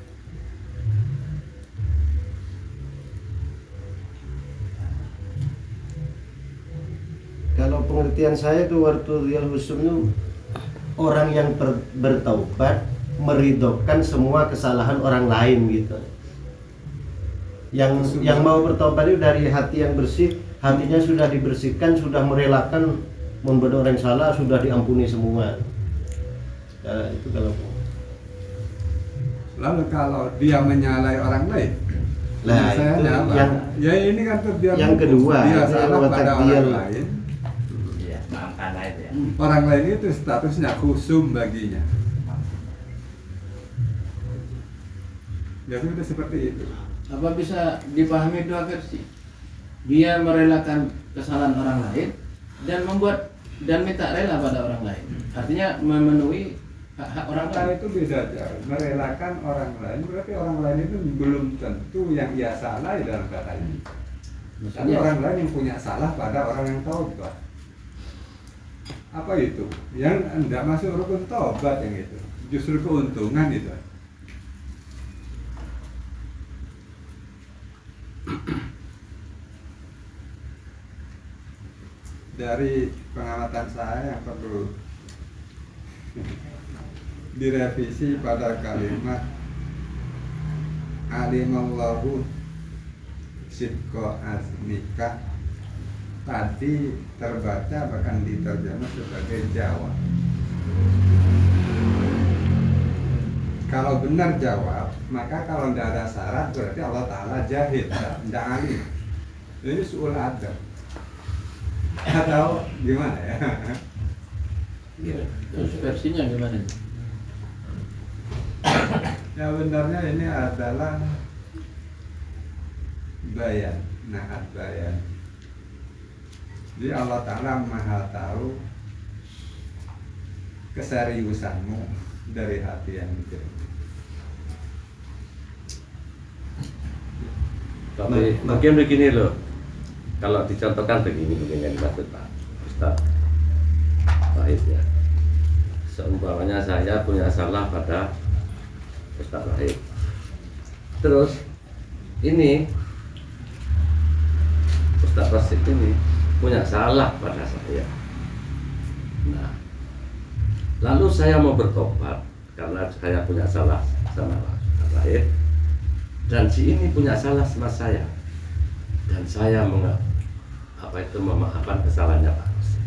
Kalau pengertian saya itu waktu dial husum itu orang yang bertaubat meridhokan semua kesalahan orang lain gitu. Yang mau bertobat itu dari hati yang bersih, hatinya sudah dibersihkan, sudah merelakan membuat orang salah, sudah diampuni semua. Nah, itu kalau Lalu kalau dia menyalai orang lain, Nah, saya itu nyala. Ya ini kan terbiar yang kedua, dia itu salah yang pada takdir. orang lain. Iya, maafkan itu ya. Orang lain itu statusnya khusum baginya. Ya sudah seperti itu. Apa bisa dipahami dua versi? Dia merelakan kesalahan orang lain dan minta rela pada orang lain. Artinya memenuhi hak orang Nah lain. itu beda jauh. Merelakan orang lain berarti orang lain itu belum tentu yang ia salah dalam kata ini. Tapi Maksudnya orang lain yang punya salah pada orang yang taubat. Apa itu? Yang tidak masuk rukun taubat yang itu. Justru keuntungan itu. Dari pengamatan saya yang perlu direvisi pada kalimat alimallahu Sidko Azmika tadi terbaca bahkan diterjemah sebagai jawab. Kalau benar jawab, maka kalau tidak ada syarat berarti Allah Ta'ala jahil, tidak alim. Ini su'ul adab. Atau gimana ya? Terus versinya gimana? Ya benarnya ini adalah bayan, nahat bayan. Jadi Allah Ta'ala maha tahu keseriusanmu dari hati yang jernih. Tapi mungkin begini loh, kalau dicontohkan begini yang dimaksud Pak Ustaz Wahid ya. Seumpamanya saya punya salah pada Ustaz Wahid, terus ini Ustaz Rasid ini punya salah pada saya. Nah, lalu saya mau bertobat karena saya punya salah sama Ustaz Wahid, dan si ini punya salah sama saya, dan saya memaafkan kesalahannya Pak Rasid.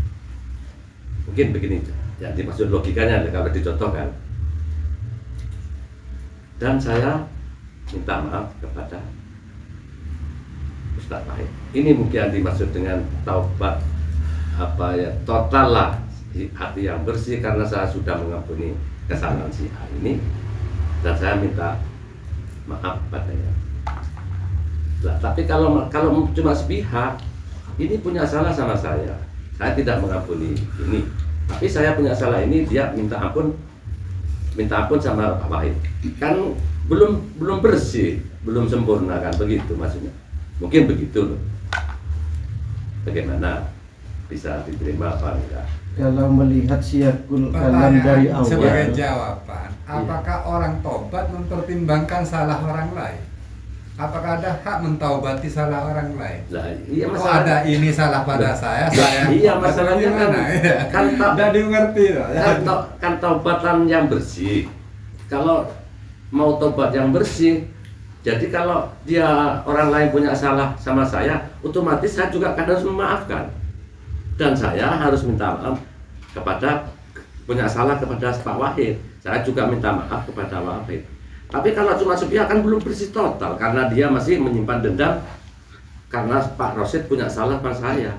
Mungkin begini ya, dimaksud logikanya kalau dicontohkan. Dan saya minta maaf kepada Ustaz Wahid. Ini mungkin dimaksud dengan taubat total lah, hati yang bersih karena saya sudah mengampuni kesalahan si A ini, dan saya minta maaf padanya. Nah, tapi kalau cuma sepihak, ini punya salah sama saya tidak mengampuni ini, tapi saya punya salah ini, dia minta ampun sama Pak Wahid, kan belum bersih, belum sempurna kan, begitu maksudnya. Mungkin begitu loh. Bagaimana, bisa diterima apa enggak? Kalau melihat siyakul kalam dari awal sebagai jawaban, apakah orang tobat mempertimbangkan salah orang lain? Apakah ada hak mentaubati salah orang lain? Nah, iya Oh, masalah. ada ini salah pada saya Iya, masalahnya kan tidak dimengerti loh. kan taubatan yang bersih. Kalau mau tobat yang bersih, jadi kalau dia orang lain punya salah sama saya, otomatis saya juga harus memaafkan. Dan saya harus minta maaf kepada punya salah kepada Pak Wahid. Saya juga minta maaf kepada Pak Wahid. Tapi kalau cuma sepihak kan belum bersih total, karena dia masih menyimpan dendam karena Pak Rasid punya salah pada saya.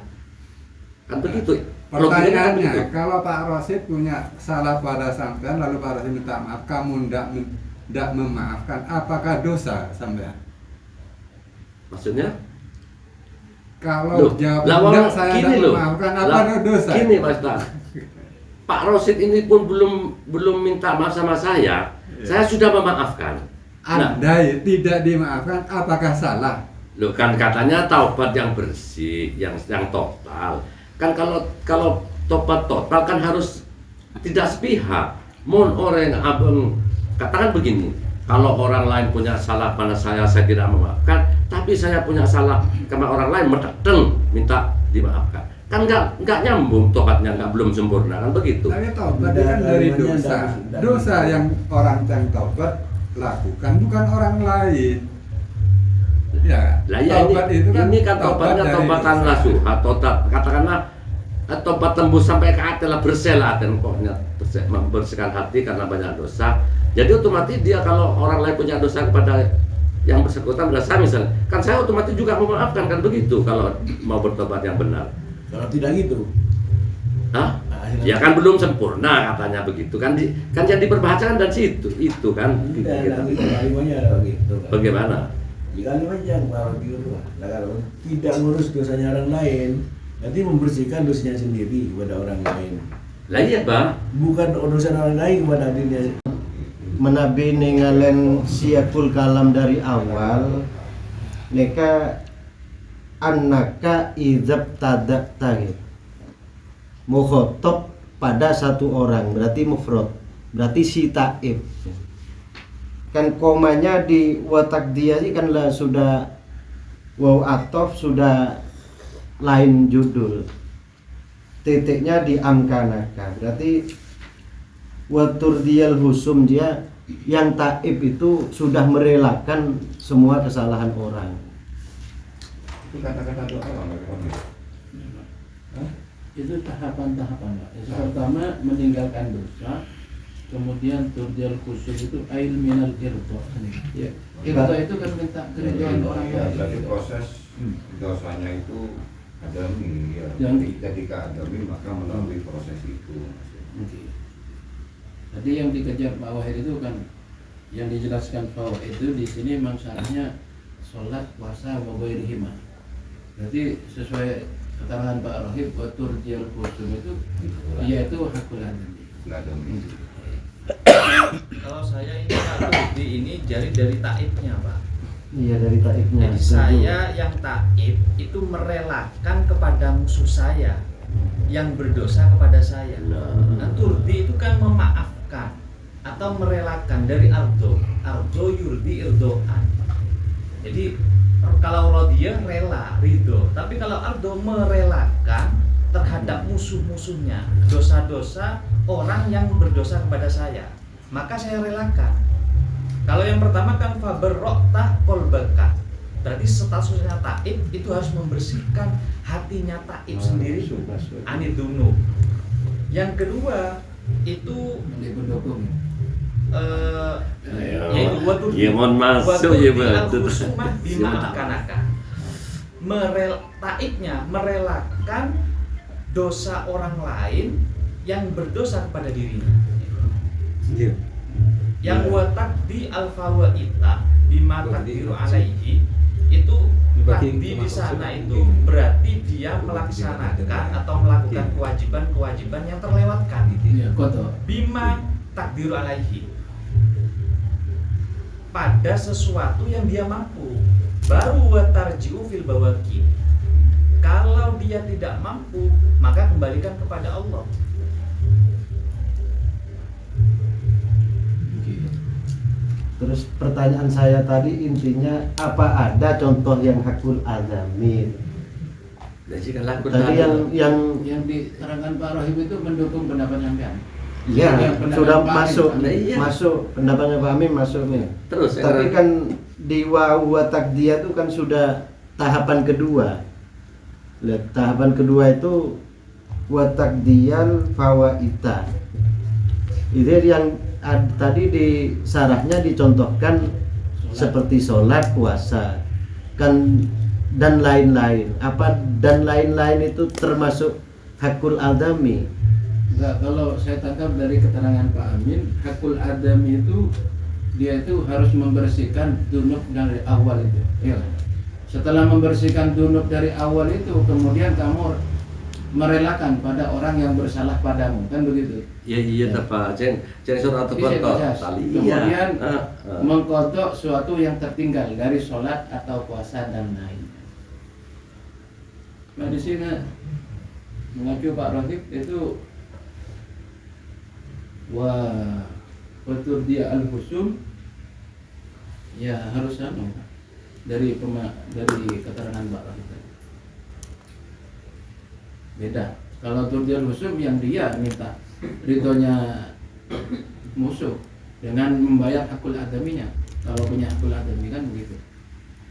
Kan begitu. Logikanya kan begitu. Pertanyaannya, kalau Pak Rasid punya salah pada sampean lalu Pak Rasid minta maaf, kamu tidak memaafkan, apakah dosa sampean? Maksudnya? Kalau jawab tidak, saya tidak memaafkan, apa dosa? Gini Pak Ustaz, Pak Rasid ini pun belum minta maaf sama saya sudah memaafkan. Andai tidak dimaafkan, apakah salah? Loh, kan katanya taubat yang bersih, yang total. Kan kalau tobat total kan harus tidak sepihak. Mun orang abang katakan begini, kalau orang lain punya salah pada saya tidak memaafkan, tapi saya punya salah sama orang lain, medeng minta dimaafkan. Kan nggak nyambung, tobatnya belum sempurna, kan begitu. Tapi taubat kan dari dosa. Dosa yang orang yang taubat lakukan bukan orang lain. Ya, Lah ya, taubat itu kan ini kan tobatnya dari tobatan dosa. nasuh atau katakanlah tobat tembus sampai ke hati lah, bersih lah, dan pokoknya membersihkan hati karena banyak dosa. Jadi otomatis dia kalau orang lain punya dosa kepada yang bersangkutan pada saya misalnya, kan saya otomatis juga memaafkan, kan begitu kalau mau bertobat yang benar. Kalau tidak gitu, Hah? Ya kan belum sempurna katanya begitu kan, kan yang diperbahasakan dan situ itu kan gitu, tidak gitu. kalimatnya begitu. Bagaimana? Jika kalimatnya kalau gitu, kalau tidak ngurus dosanya orang lain, nanti membersihkan dosanya sendiri kepada orang lain. Lah iya Bang, Bukan dosa orang lain kepada dirinya. menabi ningalen siyakul kalam dari awal, neka annaka idzab tadak tagit mukhotob pada satu orang, berarti mufrad, berarti si taib. Kan komanya di watak dia sih kan lah sudah waw atof, sudah lain judul, titiknya di amkanaka, berarti watur dial husum, dia yang taib itu sudah merelakan semua kesalahan orang. Itu kata-kata doa nggak Romi? Itu tahapan-tahapan Pak. Yang pertama meninggalkan dosa, kemudian turjal khusyuk itu ail minal irdo. Ya. Irdo itu kan minta keridhaan orang Ya, lain. berarti proses dosanya itu adami ya. Yang- Ketika adami maka melalui proses itu. Oke. Tadi yang dikejar Pak Wahid itu kan yang dijelaskan bahwa itu di sini masalahnya sholat, puasa, wa ghairihima. Berarti sesuai keterangan Pak Rohib, wa turjal khusyuk itu yaitu hakul adami. Adami. Kalau saya ini Pak Rudi ini jari dari taibnya Pak. Iya dari taibnya. Jadi saya yang taib itu merelakan kepada musuh saya yang berdosa kepada saya. Nah, turdi itu kan memaafkan atau merelakan dari ardo. Ardo yurdi irdoan. Jadi kalau rodiyah rela, ridho. Tapi kalau ardo merelakan terhadap musuh-musuhnya, dosa-dosa orang yang berdosa kepada saya, maka saya relakan. Kalau yang pertama kan faberroktah kolbaka, berarti statusnya taib itu harus membersihkan hatinya taib sendiri anidunu. Yang kedua itu Mendukung. yaitu Ya mohon masuk ya betul. al-khusumah bima'akanaka. Taibnya merelakan dosa orang lain yang berdosa kepada dirinya. Iya. Yang watak di al-fawaita bima takdiru alaihi itu takdi di sana itu berarti dia melaksanakan atau melakukan kewajiban-kewajiban yang terlewatkan. Ya, kotor. Bima takdiru alaihi, pada sesuatu yang dia mampu. Baru watarji'u fil bawaki. Kalau dia tidak mampu, maka kembalikan kepada Allah. Terus pertanyaan saya tadi intinya apa ada contoh yang hakul adami? Jadi kan laku Tadi yang Yang diterangkan Pak Rohib itu mendukung pendapat sampean. ya Yang pendapat sudah Pak Amin. masuk Iya. masuk pendapatnya Pak Amin masuk nih. terus Tapi kan di wa takdiyah itu kan sudah tahapan kedua. Lihat tahapan kedua itu wa takdiyal fawaita. Itu yang tadi di sarahnya dicontohkan seperti sholat, puasa, kan dan lain-lain. Apa dan lain-lain itu termasuk hakul adami? Enggak, kalau saya tangkap dari keterangan Pak Amin, hakul adami itu dia itu harus membersihkan dunub dari awal itu. Iya. Setelah membersihkan dunub dari awal itu, kemudian kamu merelakan pada orang yang bersalah padamu, kan begitu? ya iya Pak Ceng surat Bisa kotor baca. tali. Kemudian Iya. mengkodok suatu yang tertinggal dari sholat atau puasa dan lain. Nah di sini mengacu Pak Rohib itu wah betul dia al-husum ya harus sama dari keterangan Pak Rohib tadi. Beda. Kalau turjal husum yang dia minta ridhonya musuh dengan membayar hakul adaminya. Kalau punya hakul adami kan begitu.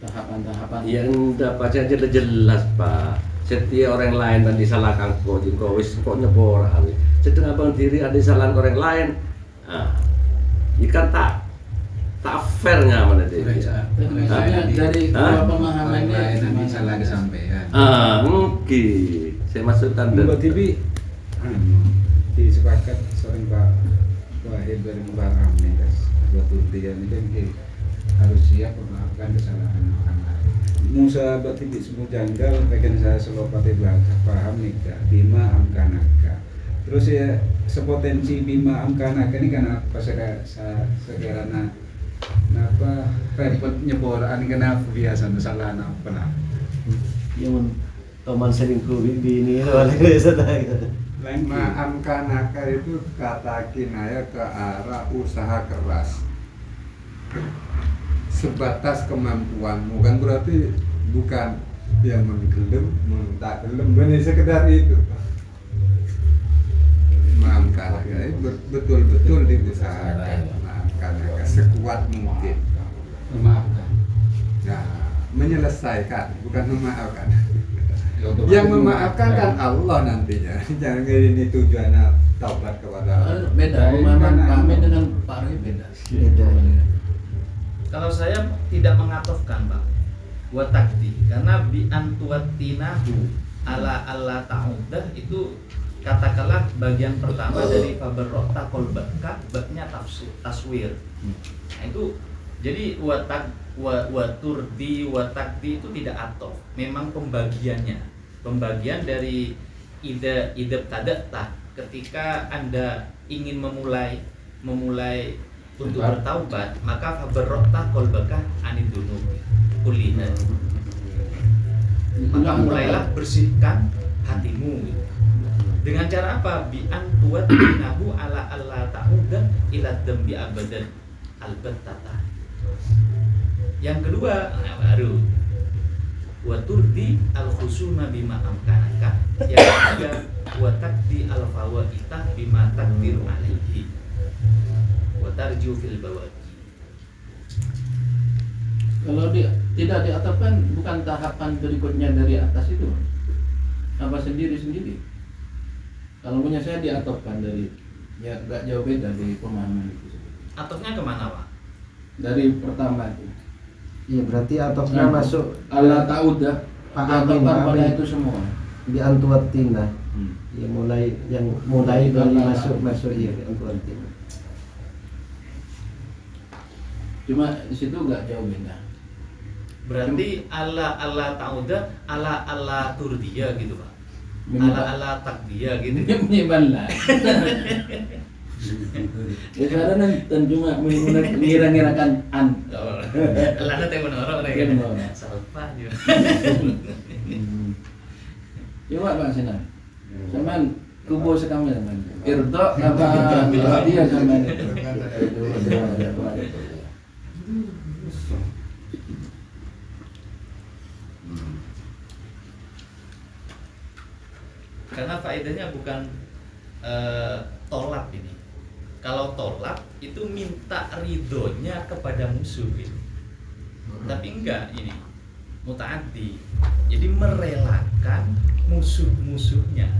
Tahapan-tahapan. Yang dapat saja jelas Pak. Setiap orang lain dan disalahkan kau wis kok nyepor ali. Sedang abang diri ada disalahan orang lain. Ah, ikan tak fairnya mana dia. Maksudnya dari dua pemahamannya Nanti salah disampaikan. Oke. Saya masukkan Mbak TV disepakat sering Pak Wahid dari Mbak Amin buat dia ini kan harus siap memaafkan kesalahan orang lain. Musa Mbak TV semua janggal, bagian saya selopati bahasa paham nih kak. Bima amkanaka. Terus ya sepotensi bima amkanaka ini karena apa sekarang apa repot nyeboran kenapa biasa salah apa lah. Yang teman selingkuh ini oleh desa Ma'amkanaka itu kata kinaya ke arah usaha keras sebatas kemampuanmu, kan berarti bukan yang menggelem, tak gelem, benar sekedar itu. Ma'amkanaka itu betul-betul diusahakan, ma'amkanaka sekuat mungkin. Memaafkan. Nah, menyelesaikan, bukan memaafkan. Ya, otomatis Yang memaafkan kan Allah nantinya. Jangan ini tujuannya taubat kepada Allah. Beda pemahaman Pak Amin dengan Pak Roy beda. Beda. Kalau saya tidak mengatofkan Pak buat takdi, karena bi antuatinahu ala ta'udah itu katakanlah bagian pertama dari fabarrota kolbaka, baknya taswir. Nah itu jadi waturdi watakdi itu tidak atof, memang pembagian dari ide tadata ketika Anda ingin memulai untuk bertaubat, maka fabarrota kolbaka anidunub kulina, maka mulailah bersihkan hatimu dengan cara apa? Bi antuat binahu ala Allah ta'udah ila dambi abadan albattata. Yang kedua, baru wa turdi al khusuma bima amkanaka. Yang ketiga, wa takdi al fawaitah bima takdiru alaihi wa tarju fil bawaki. Kalau tidak diatapkan, bukan tahapan berikutnya dari atas itu apa sendiri-sendiri. Kalau punya saya diatopkan dari, ya nggak jauh beda dari pemahaman itu. Atofnya kemana Pak? Dari pertama itu. Iya berarti atofnya masuk Allah ta'udah, Pak Amin, diatopkan Pak pada Amin. itu semua. di antuatina. Ya mulai dari masuk ya di antuatina. Cuma di situ nggak jauh beda. Berarti Allah ta'udah ala turdiya gitu Pak. Ala takdiya gitu. Menyebar lah. Ya sekarang kan cuma mengira-ngirakan antol. Lana teh menoro Iya, menoro. Salpa juga. Coba Pak Sinar. Saman kubu sekami saman. Irdo apa dia saman itu. Karena faedahnya bukan tolak ini. Kalau tolak itu minta ridhonya kepada musuh gitu. Tapi enggak ini mutaaddi. Jadi merelakan musuh-musuhnya.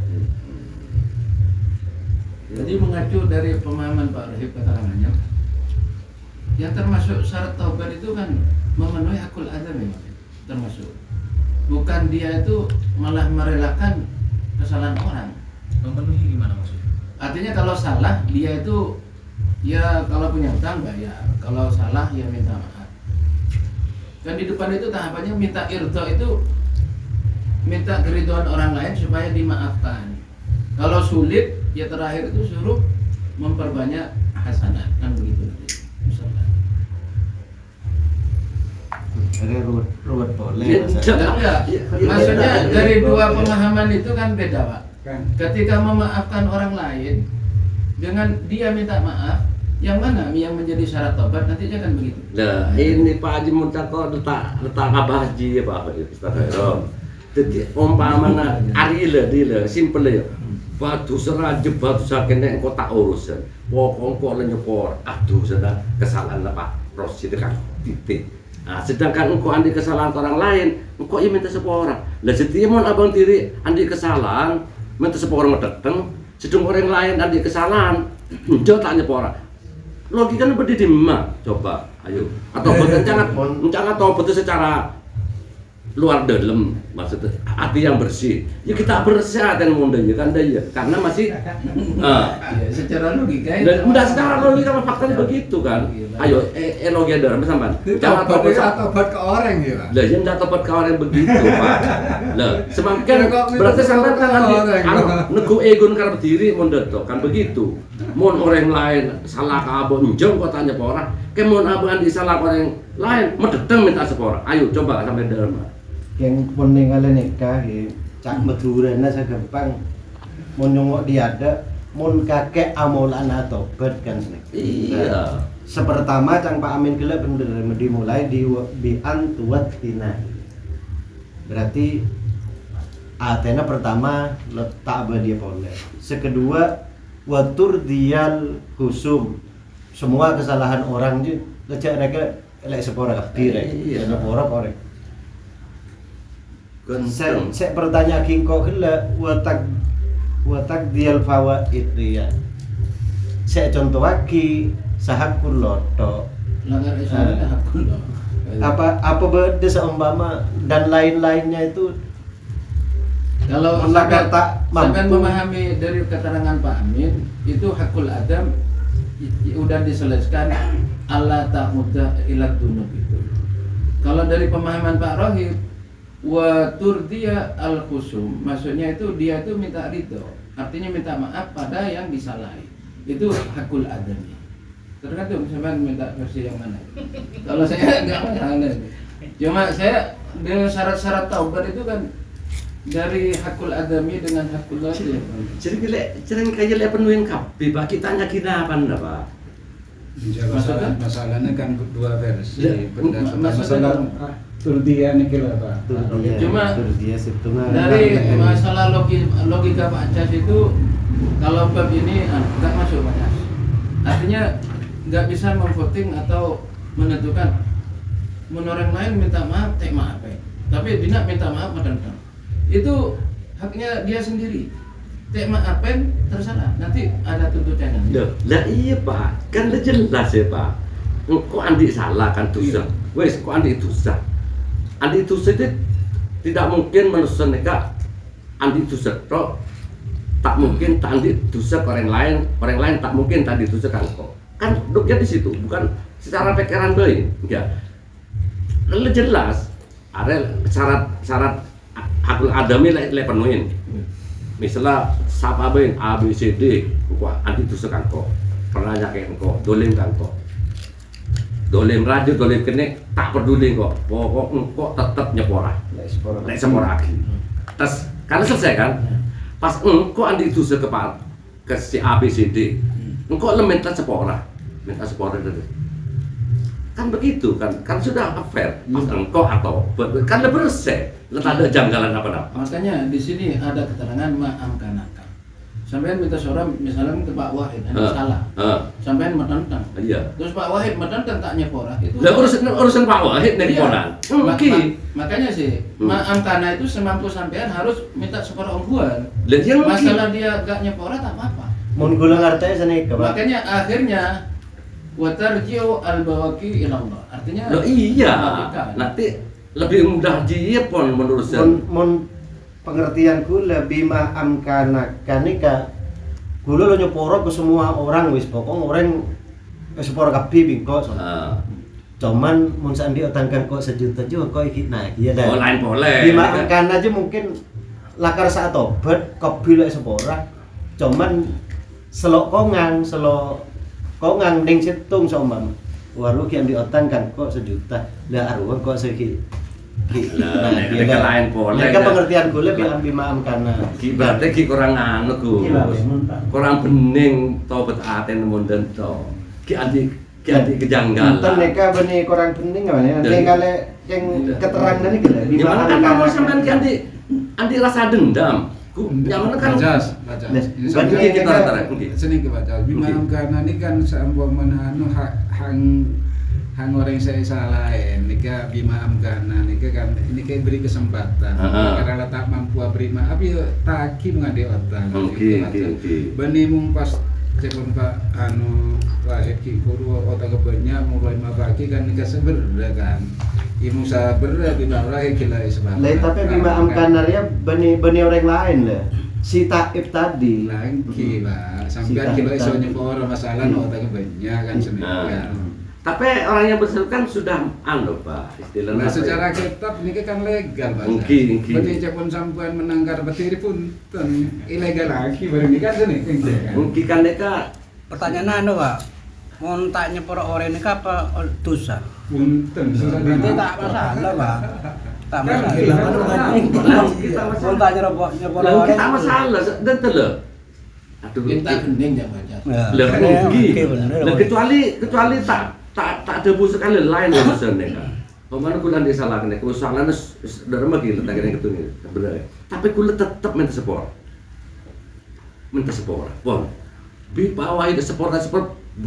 Jadi mengacu dari pemahaman Pak Rahib keterangannya, yang termasuk syarat taubat itu kan memenuhi hakul adam memang termasuk. Bukan dia itu malah merelakan kesalahan orang. Memenuhi gimana maksudnya? Artinya kalau salah dia itu ya kalau punya utang bayar, kalau salah ya minta maaf. Dan di depan itu tahapannya minta irdo itu minta keridhaan orang lain supaya dimaafkan. Kalau sulit ya terakhir itu suruh memperbanyak hasanat kan begitu nanti. Misalnya. Ada ruwet boleh. Enggak. Maksudnya dari dua pemahaman itu kan beda Pak. Kan Ketika memaafkan orang lain dengan dia minta maaf, yang mana yang menjadi syarat tobat nantinya kan begitu. Nah, ini Pak Haji Muntako letak Abah Haji ya Pak Ustaz Harom. Jadi umpamana ari le simple ya. Batu seraje batu sakene engko tak urusan. Pokok le nyepor. Aduh sedang kesalahan Pak Ros itu kan titik. Nah, sedangkan engkau andi kesalahan ke orang lain, engkau ya minta sepuluh orang. Lah setiap mon abang tiri andi kesalahan, minta sepuluh orang datang, sedang orang lain andi kesalahan, jauh tanya orang. Logikanya berdiri mah, coba, ayo. Atau betul jangan atau betul secara luar dalam, maksudnya hati yang bersih. Ya kita bersih dan mundanya kan ya, karena masih. Ya, secara logika itu. Enggak secara logika faktanya begitu kan. Ayo, logika dalam sampean. Jangan tobat ke orang ya Pak. lah yang enggak tobat ke orang begitu Pak. Lah semakin berarti sampean kan nego egon karep diri mondok kan begitu. Mon orang lain salah ka abon njong kok tanya orang, ke mon abon di salah orang lain medeteng minta sepora. Ayo coba sampai dalam. Yang peninggalan nikah ya cak medurana sagampang mau nyongok diada mun kakek amolana tobat kan. Iya. Sepertama cang Pak Amin gila bener dimulai di antuat tina. Berarti Athena pertama letak dia boleh. Sekedua watur dial husum. Semua kesalahan orang je lecak mereka elek sepora direk. Iya, orang. Saya bertanya kingko gila watak dial fawaid dia. Saya contoh lagi sahakul loto. Lagar Islam hakul loh. Apa beda seumpama dan lain-lainnya itu Kalau melanggar tak sampai mampu. memahami dari keterangan Pak Amin itu hakul adam udah diselesaikan Allah ta'uda ila dunub itu. Kalau dari pemahaman Pak Rohib wa turdiya al khusum, maksudnya itu dia itu minta ridho, artinya minta maaf pada yang disalahi. Itu hakul adami. Tergantung sampai minta versi yang mana. Kalau saya enggak ada. Cuma saya dengan syarat-syarat taubat itu kan dari hakul adami dengan hakul adami. Jadi cereng kaya le penuhin kabeh Pak, kitanya kina apa ndak Pak? Masalahnya kan dua versi. Ya, Masalah turdiya niki lah Pak. Cuma dia sebetulnya dari masalah logika Pak Cas itu kalau bab ini nggak masuk Pak Cas. Artinya nggak bisa memvoting atau menentukan orang lain minta maaf, maaf tapi dia minta maaf madang. Itu haknya dia sendiri. Maaf terserah. Nanti ada tuntutannya. Lah iya Pak, kan udah jelas ya Pak. Kok Andi salah kan dosa. Wes kok Andi dosa. Andi dosa itu tidak mungkin manusia neka Andi dosa tok. Tak mungkin tak Andi dosa ke orang lain tak mungkin tadi dosa kan kok. Kan duknya di situ, bukan secara pikiran baik. Ya. Lalu jelas ada syarat hakul adami le penuhin. Misalnya sapa bain A B C D kok anti dosa kan kok. Pernah nyakin kok, dolim kan kok. Dolim radio, dolim kene tak peduli kok. Pokok kok tetep nyepora. Lek sepora lagi. Terus karena selesai kan? Pas kok anti dosa ke si A B C D. Engkau minta sepora itu. Kan begitu kan sudah fair. Pas engkau atau kan lebih bersih. Letak ada janggalan apa-apa. Makanya di sini ada keterangan ma'amkanaka. Sampean minta seorang misalnya ke Pak Wahid, Anda salah. Sampean menentang. Iya. Terus Pak Wahid menentang tak nyepora itu. Lah urusan Pak Wahid nek ponan. Makanya sih ma'amkana itu semampu sampean harus minta sepora ungguan. Lah yang Masalah dia gak nyepora tak apa-apa. mun gulang artinya sana ke Pak. Makanya akhirnya watarjiu al-bawaki ilallah. Artinya Loh iya. kembalikan. Nanti lebih mudah jipon menurut saya. Mun pengertianku lebih amkana kanika gula lo nyeporo ke semua orang wis pokok orang seporo kabeh bingko so. Cuman mun sandi otangkan kok sejuta juga kok iki nah iya dah. Oh lain boleh. Bima amkana aja mungkin lakar saat obat kabeh lek sepora. Cuman selok kongang ning situng sombang. Waru ki andi otangkan kok sejuta. Lah aruh kok segi. Nah, mereka lain boleh. Mereka pengertian gue lebih ambil maam karena Berarti ki kurang anu Gus. Kurang bening tobat aten munden to. Ki anti kejanggalan. Enten mereka benih kurang penting apa ya? Ning kale yang keterangan ini gila. Di mana kan kalau sampean ki anti rasa dendam. Ku nyaman kan Bajas. Bagi kita rata-rata Seni ke bajas. Bimang karena ini kan seumpama anu hang orang saya salahin nika bima amgana nika kan ini kayak beri kesempatan karena tak mampu beri maaf ya taki mengade otak bani mumpas cepon pak anu wahid ki guru otak kebanyak mulai mabaki kan nika seberda kan imu saber bima wahid kila isbah lain tapi bima amgana ya bani orang lain lah si Taib tadi lagi lah sampai kilo iso nyepor masalah otak kebanyak kan sebenarnya. Tapi orang yang bersangkutan sudah Pak istilahnya. Nah, secara kitab ini kan legal Pak. Mungkin. Berarti pun sampean menanggar betiri pun ilegal lagi bareng ini kan sini. Mungkin kan mereka Pertanyaan Pak, mau tak nyepor orang ini apa dosa? Punten. Berarti tak masalah Pak. Tak masalah. Mau tak nyepor orang. kita masalah, tentu loh. Aduh, Minta gending ya baca. Lah kecuali tak ada busuk kali lain ya misalnya kan. Pemana kula disalahkan nek usahalan derma ki letak kene ketune bener. Tapi kula tetep minta support. Wah. Bi bawah itu support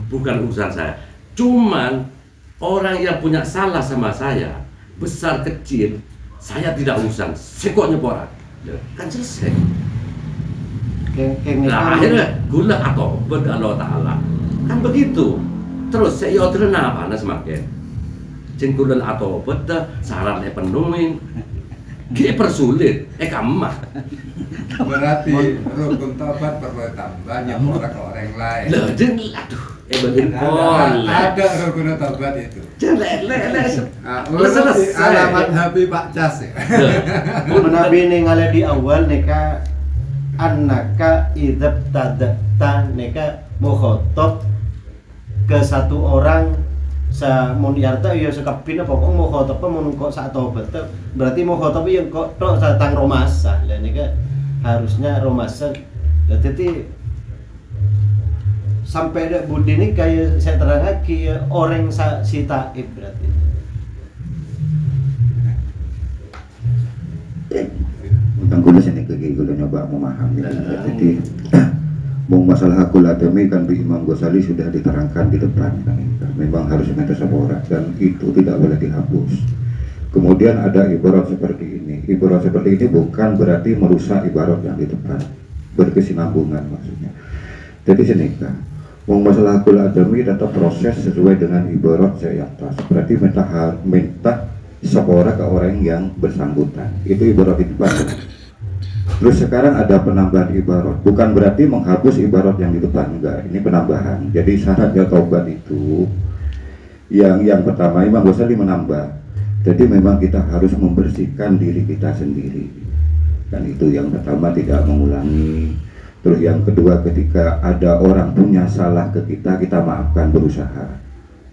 bukan urusan saya. Cuman orang yang punya salah sama saya besar kecil saya tidak urusan, sekok nyeporan. Kan selesai. Nah akhirnya gula atau beda Allah Ta'ala. Kan begitu. Terus saya yodrena apa semakin. Cengkulan atau beda, syaratnya penuhin. Dia persulit, kamah. Berarti rukun taubat perlu tambah nyepora ke orang lain. Loh, aduh, betul. Ada rukun taubat itu. Selesai. Alamat Habib Pak Jas ya. Nabi ini ngale di awal neka annaka idzab tadata neka mukhatab ke satu orang sa mun yarta ya sekapina pokok mukhatab mun kok sak tobat berarti mukhatab yang kok tok datang romasa lah neka harusnya romasa. Jadi sampai ada budi ini kayak saya terang lagi orang si taib berarti. Tentang kulis ini kegigulan nyoba memahami. Jadi masalah hakul adami kan di Imam Ghazali sudah diterangkan di depan kan. Memang harus dengan tasawurat dan itu tidak boleh dihapus. Kemudian ada ibarat seperti ini. Ibarat seperti ini bukan berarti merusak ibarat yang di depan. Berkesinambungan maksudnya. Jadi sini kan masalah hakul adami tetap proses sesuai dengan ibarat saya atas. Berarti minta seorang ke orang yang bersangkutan. Itu ibarat di depan. Terus sekarang ada penambahan ibarat. Bukan berarti menghapus ibarat yang di depan, enggak. Ini penambahan. Jadi syaratnya taubat itu yang pertama Imam Ghazali menambah. Jadi memang kita harus membersihkan diri kita sendiri. Dan itu yang pertama, tidak mengulangi. Terus yang kedua, ketika ada orang punya salah ke kita, kita maafkan, berusaha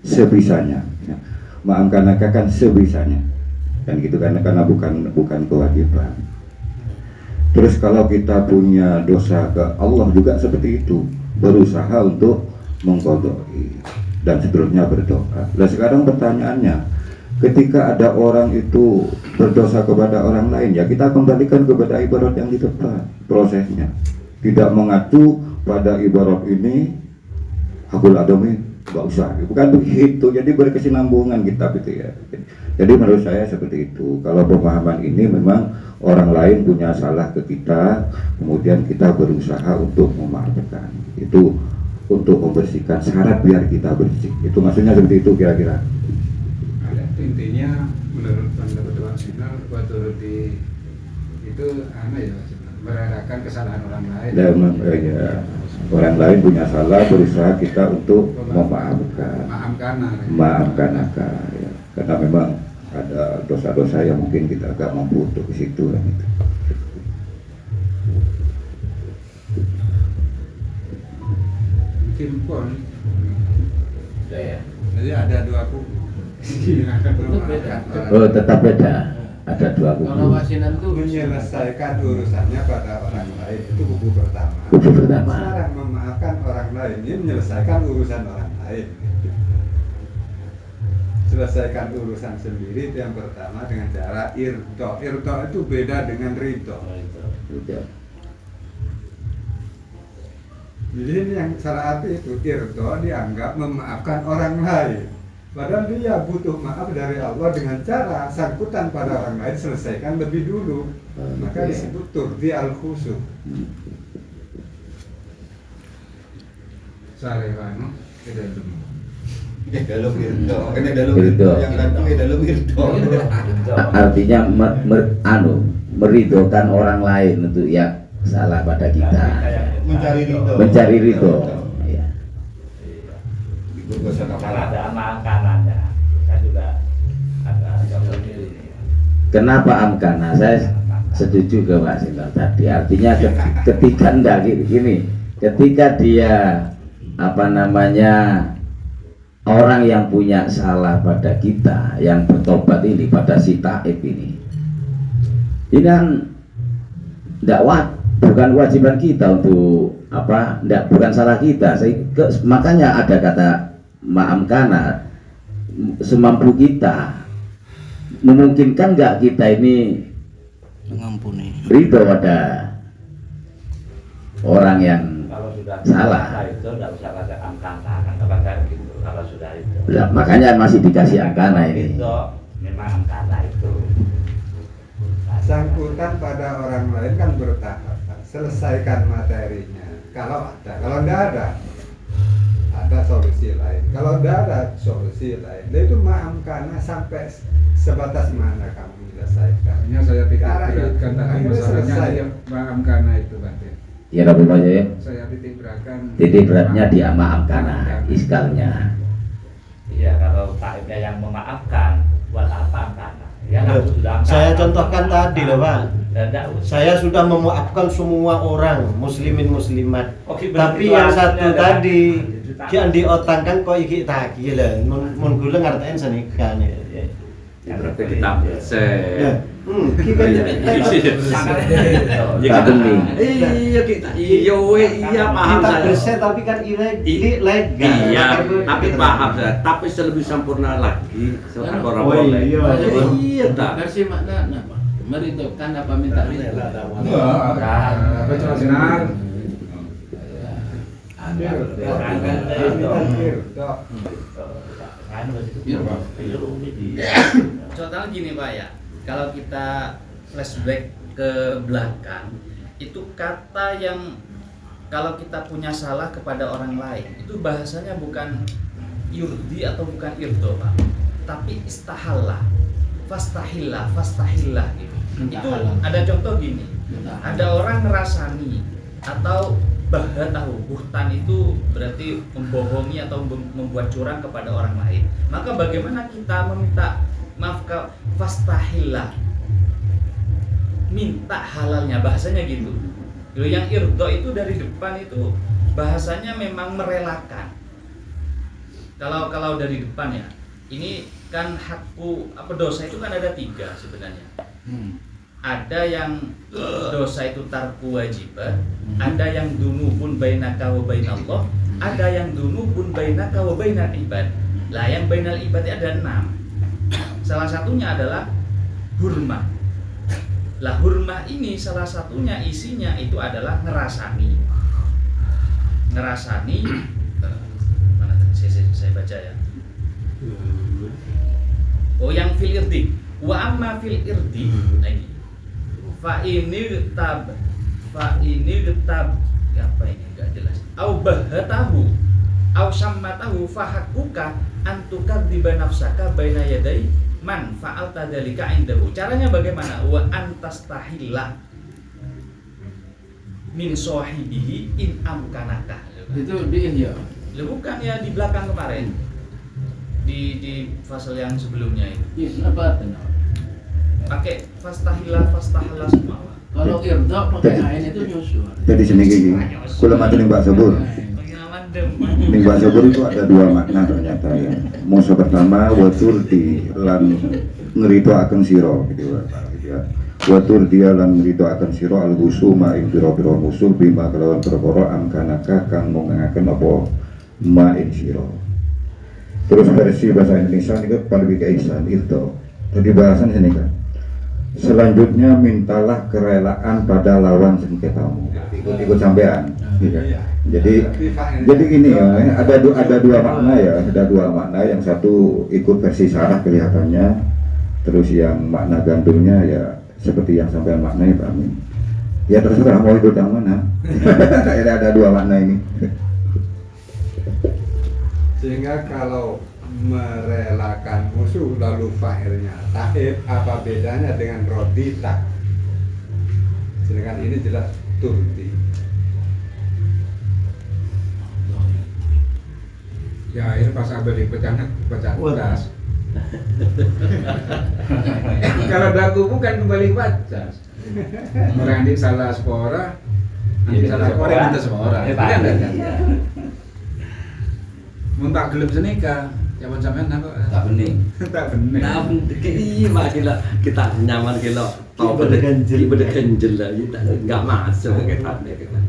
sebisanya. Ya. Maafkan kan sebisanya. Dan gitu karena bukan kewajiban. Terus kalau kita punya dosa ke Allah juga seperti itu, berusaha untuk mengqadai dan seterusnya berdoa. Nah sekarang pertanyaannya, ketika ada orang itu berdosa kepada orang lain, ya kita kembalikan kepada ibarat yang di depan prosesnya. Tidak mengacu pada ibarat ini hakul adami, nggak usah, bukan begitu. Jadi berkesinambungan kita gitu ya. Jadi menurut saya seperti itu. Kalau pemahaman ini memang orang lain punya salah ke kita, kemudian kita berusaha untuk memaafkan. Itu untuk membersihkan syarat biar kita bersih. Itu maksudnya seperti itu kira-kira. Intinya menurut pendapat Sinar waktu di itu merelakan kesalahan orang lain. Ya, orang lain punya salah, berusaha kita untuk memaafkan. Maafkan ya. Karena memang ada dosa-dosa yang mungkin kita agak mampu untuk ke situ kan itu. Simpon. Jadi ada dua kubu. Oh tetap beda. Ada dua kubu. Kalau wasinan itu Menyelesaikan urusannya pada orang lain itu kubu pertama. Kubu pertama. Sekarang memaafkan orang lain ini menyelesaikan urusan orang lain. Selesaikan urusan sendiri itu yang pertama dengan cara irdo. Irdo itu beda dengan ridho. Jadi ini yang salah arti itu irdo dianggap memaafkan orang lain. Padahal dia butuh maaf dari Allah dengan cara sangkutan pada orang lain selesaikan lebih dulu. Maka disebut turdi al-khusyuk. Sarehano tidak dulu. Dalam irdo, yang nanti dalam irdo. Artinya meridhokan orang lain untuk yang salah pada kita. Mencari ridho. Ya. Ada amkanannya. Saya juga ada Kenapa amkana? Saya setuju ke Pak Sinor tadi. Artinya ketika gini, ketika dia orang yang punya salah pada kita, yang bertobat ini pada si taib ini kan bukan kewajiban kita untuk bukan salah kita. Makanya ada kata ma'amkana, semampu kita. Memungkinkan nggak kita ini mengampuni ridho pada orang yang kalau sudah salah. Itu tidak usah pakai amkana kan gitu. Kalau sudah itu. Makanya masih dikasih amkana ini. Itu memang amkana itu. sangkutan pada orang lain kan bertahap. Selesaikan materinya. Kalau tidak ada solusi lain. Kalau tidak ada solusi lain, itu ma'amkana sampai sebatas mana kamu menyelesaikan. Hanya saya titik Cara beratkan itu, tadi akhirnya masalahnya selesai. dia maamkana itu Bante. Ya Rabu Baja ya. Saya titik beratkan. Titik beratnya dia maafkan iskalnya. Iya, kalau taibnya yang memaafkan, buat apa angkana? Ya, aku sudah angkana. Saya contohkan tadi loh Pak. Dan tidak usah. Saya sudah memaafkan semua orang, muslimin muslimat. Oke, Tapi begitu yang artinya satu adalah- tadi yang diotangkan kok iki tagi lah. Mun gula ngartain senika nih. Ya, berarti kita Ya. Kita Tak bening. Iya kita iya paham kita saya. bersih tapi kan ilegal. Iya, tapi paham saya. Tapi lebih sempurna lagi seorang orang Oh, boleh. iya. Iya tak. Versi makna apa? Meritukan apa minta ridho? Apa benar? Contohnya gini Pak ya, kalau kita flashback ke belakang, itu kata yang kalau kita punya salah kepada orang lain, itu bahasanya bukan yurdi atau bukan irdo Pak, tapi istahallah, fastahillah gitu. Itu ada contoh gini, ada orang ngerasani atau tahu buhtan itu berarti membohongi atau membuat curang kepada orang lain. Maka bagaimana kita meminta maaf ke fastahillah, minta halalnya, bahasanya gitu. Loh, yang irdo itu dari depan itu bahasanya memang merelakan. Kalau dari depan ya, ini kan hakku apa dosa itu kan ada 3 sebenarnya. Ada yang dosa itu tarku wajibat, ada yang dunubun bainaka wa bainallah, ada yang dunubun bainaka wa bainal ibad. Lah yang bainal ibad ada 6. Salah satunya adalah hurmah. Lah hurmah ini salah satunya isinya itu adalah ngerasani. Mana tadi saya baca ya. Oh yang fil irdi. Wa amma fil irdi. Nah ini. Fa ini getab apa ini enggak jelas. Au bahatahu au sammatahu fahakuka antukar di nafsaka baina yadai man fa'alta dzalika indahu. Caranya bagaimana? Wa antastahillah min sahibihi in amkanaka. Itu di India. Bukan ya, di belakang kemarin. Di fasal yang sebelumnya itu. Iya, kenapa? Pakai fastahilah semua. Kalau irdo pakai ain itu nyusul. Jadi sini gini, kula mati ning Mbak Sobur. Ning Mbak Sobur itu ada 2 makna ternyata ya. Musuh pertama waturdi lan ngeritoaken sira gitu ya. Waturdi lan ngeritoaken sira al-husuma ing pira-pira musuh bima kelawan perkara amkanaka kang ngengaken apa ma ing sira. Terus versi bahasa Indonesia ini paling keisan itu. Jadi bahasan sini kan. Selanjutnya mintalah kerelaan pada lawan sengketamu. Ikut sampean. Gitu. Jadi ini ya, ada dua makna ya, ada 2 makna. Yang satu ikut versi sarah kelihatannya, terus yang makna gandumnya ya seperti yang sampean maknanya Pak Amin. Ya terserah mau ikut yang mana. Ada 2 makna ini. Sehingga kalau merelakan musuh lalu fa'ilnya taib, apa bedanya dengan rodita? Sedangkan ini jelas turdi. Ya akhir pas abad pecah tas. Kalau dagu bukan kembali baca. Orang di salah spora, nanti salah spora nanti spora. Itu kan ada. Muntah gelap senika, zaman sampean apa? Tak bening. Tak bener. Nah, iya makilah kita nyaman kilo. Tahu beda ganjel lah, kita nggak masuk ke sana kita.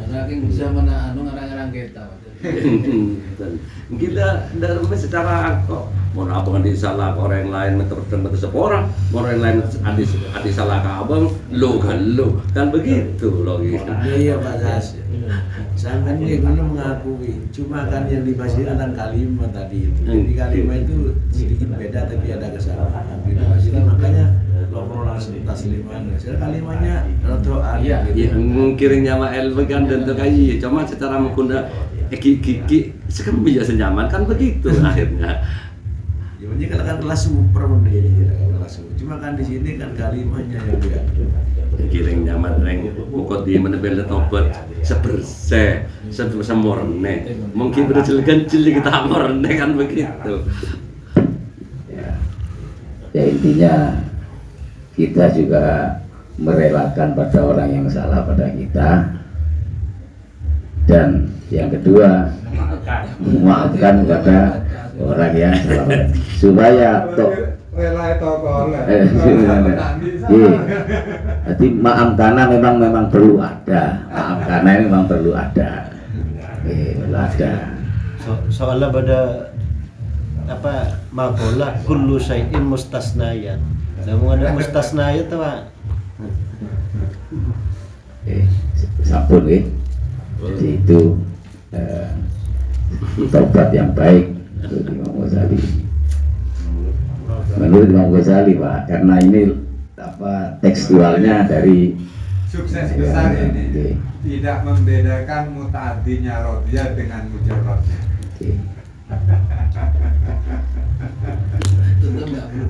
Saking zaman ngarang-ngarang kita. Kita dalam secara kok mau apa kan disalah ke orang lain terus sepora, orang lain adi salah ke abang, lo kan begitu logika. Iya Pak Das. Sampai dia belum mengakui, cuma kan yang dibasirkan kalimat tadi itu. Jadi kalimat itu sedikit beda tapi ada kesalahan. Makanya ngobrol langsung tasliman. Saya kalimatnya rodoan. Iya. Ya, mengkiringnya sama ilmu kan dan kayak cuma secara menggunakan gigi sekembi ya senyaman kan begitu akhirnya. Ya maksudnya kalau kan kelas super dia kelas super. Cuma kan di sini kan kalimatnya yang beda. Kiring nyaman reng pokok di menebel tobat sebersih semorne mungkin berjelegan jeli kita morne kan begitu Ya intinya kita juga merelakan pada orang yang salah pada kita, dan yang kedua memaafkan pada orang yang salah supaya rela itu boleh. Jadi maaf karena memang perlu ada, maaf karena memang perlu ada, perlu ada. Soalnya pada apa makola kullu syai'in mustasnaya. Namun ada mustasnaya tuh Pak. Sampun jadi itu tobat yang baik menurut Imam Ghazali. Menurut Imam Ghazali Pak, karena ini apa tekstualnya dari Sukses besar ini tidak membedakan muta'addinya rodiyah dengan mujarradnya.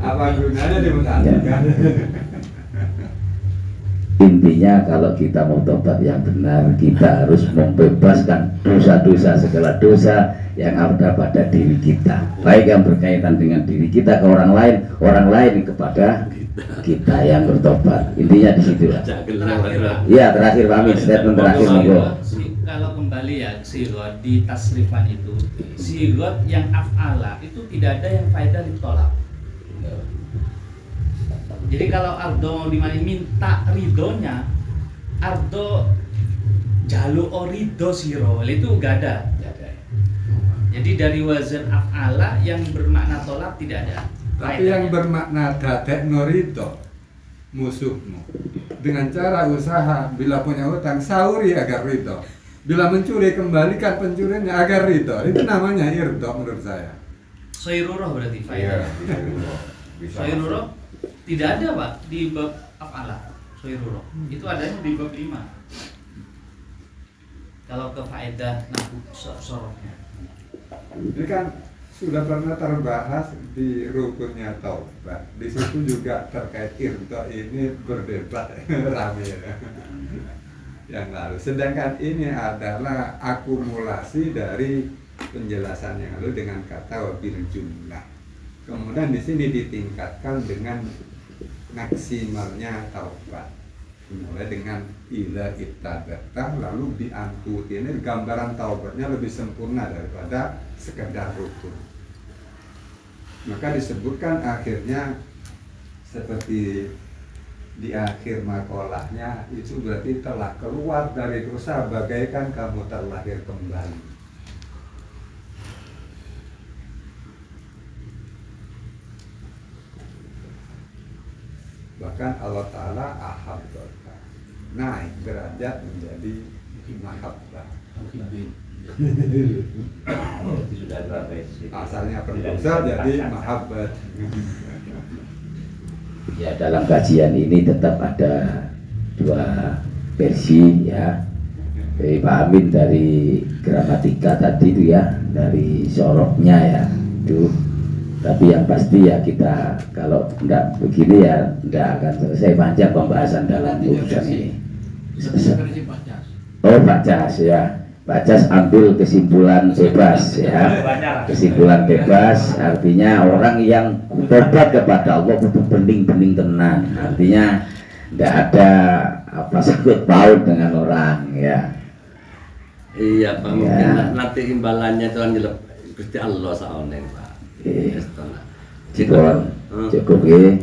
Apa gunanya dimuta'addikan? Intinya kalau kita mau tobat yang benar, kita harus membebaskan dosa-dosa, segala dosa yang ada pada diri kita, baik yang berkaitan dengan diri kita ke orang lain kepada kita yang bertobat. Intinya di situ. Iya, terakhir Pak Amin, statement terakhir monggo. Kalau kembali ya sigot di tasrifan itu, sigot yang af'ala itu tidak ada yang faedah ditolak. Jadi kalau ardo dimana minta ridonya, ardo jalu orido siro itu gak ada. Jadi dari wazan af'ala yang bermakna tolak tidak ada. Tapi yang bermakna dadek norido musuhmu dengan cara usaha, bila punya utang sauri agar ridho, bila mencuri kembalikan pencuriannya agar ridho. Itu namanya irdo menurut saya. Soiruroh berarti faedah. Soiruroh tidak ada Pak di bab af'ala. Soiruroh itu adanya di bab 5. Kalau ke faedah nahu sorofnya. Ini kan sudah pernah terbahas di rukunnya taubat. Di situ juga terkait irdo ini berdebat ramai yang lalu. Sedangkan ini adalah akumulasi dari penjelasan yang lalu dengan kata wabil jumlah. Kemudian di sini ditingkatkan dengan maksimalnya taubat. Mulai dengan ila ittadata, lalu diangkut. Ini gambaran taubatnya lebih sempurna daripada sekedar rukun. Maka disebutkan akhirnya seperti di akhir makolahnya itu berarti telah keluar dari dosa bagaikan kamu terlahir kembali. Bahkan Allah Ta'ala ahabbaka, naik derajat menjadi mahabbah. Asalnya berdosa jadi mahabbat. Ya, dalam kajian ini tetap ada dua versi ya. Dari Pak Amin dari gramatika tadi itu ya, dari soroknya ya itu. Tapi yang pasti ya kita kalau tidak begini ya tidak akan selesai panjang pembahasan dalam urusan ini. Oh, Bacas ya. Bacas ambil kesimpulan bebas ya. Kesimpulan bebas artinya orang yang tobat kepada Allah itu bening-bening tenang. Artinya tidak ada apa sangkut paut dengan orang ya. Iya Pak, Ya. mungkin nanti imbalannya itu kan Gusti Allah saonen Pak. Cukup ya.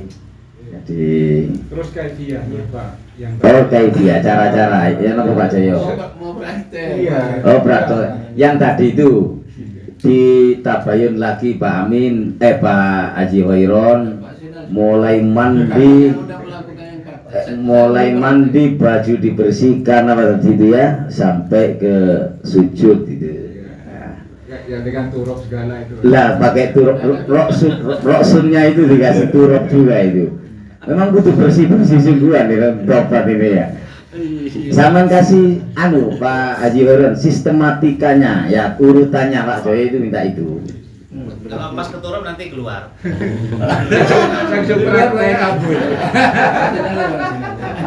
Jadi Terus kaifiahnya Pak yang kayak dia cara-cara ya nopo Pak Joyo. Mau praktek. Iya. Oh, praktek. Yang tadi itu ditabayun lagi Pak Amin, Pak Haji Hoiron mulai mandi baju dibersihkan apa tadi itu ya sampai ke sujud itu. Ya dengan turuk segala itu. Lah pakai turuk roksunnya itu dikasih turuk juga itu. Memang butuh bersih-bersih sungguhan ya tobat ini ya. Sama kasih Pak Haji Horon sistematikanya ya, urutannya Pak Joyo itu minta itu. Kalau pas keturun nanti keluar.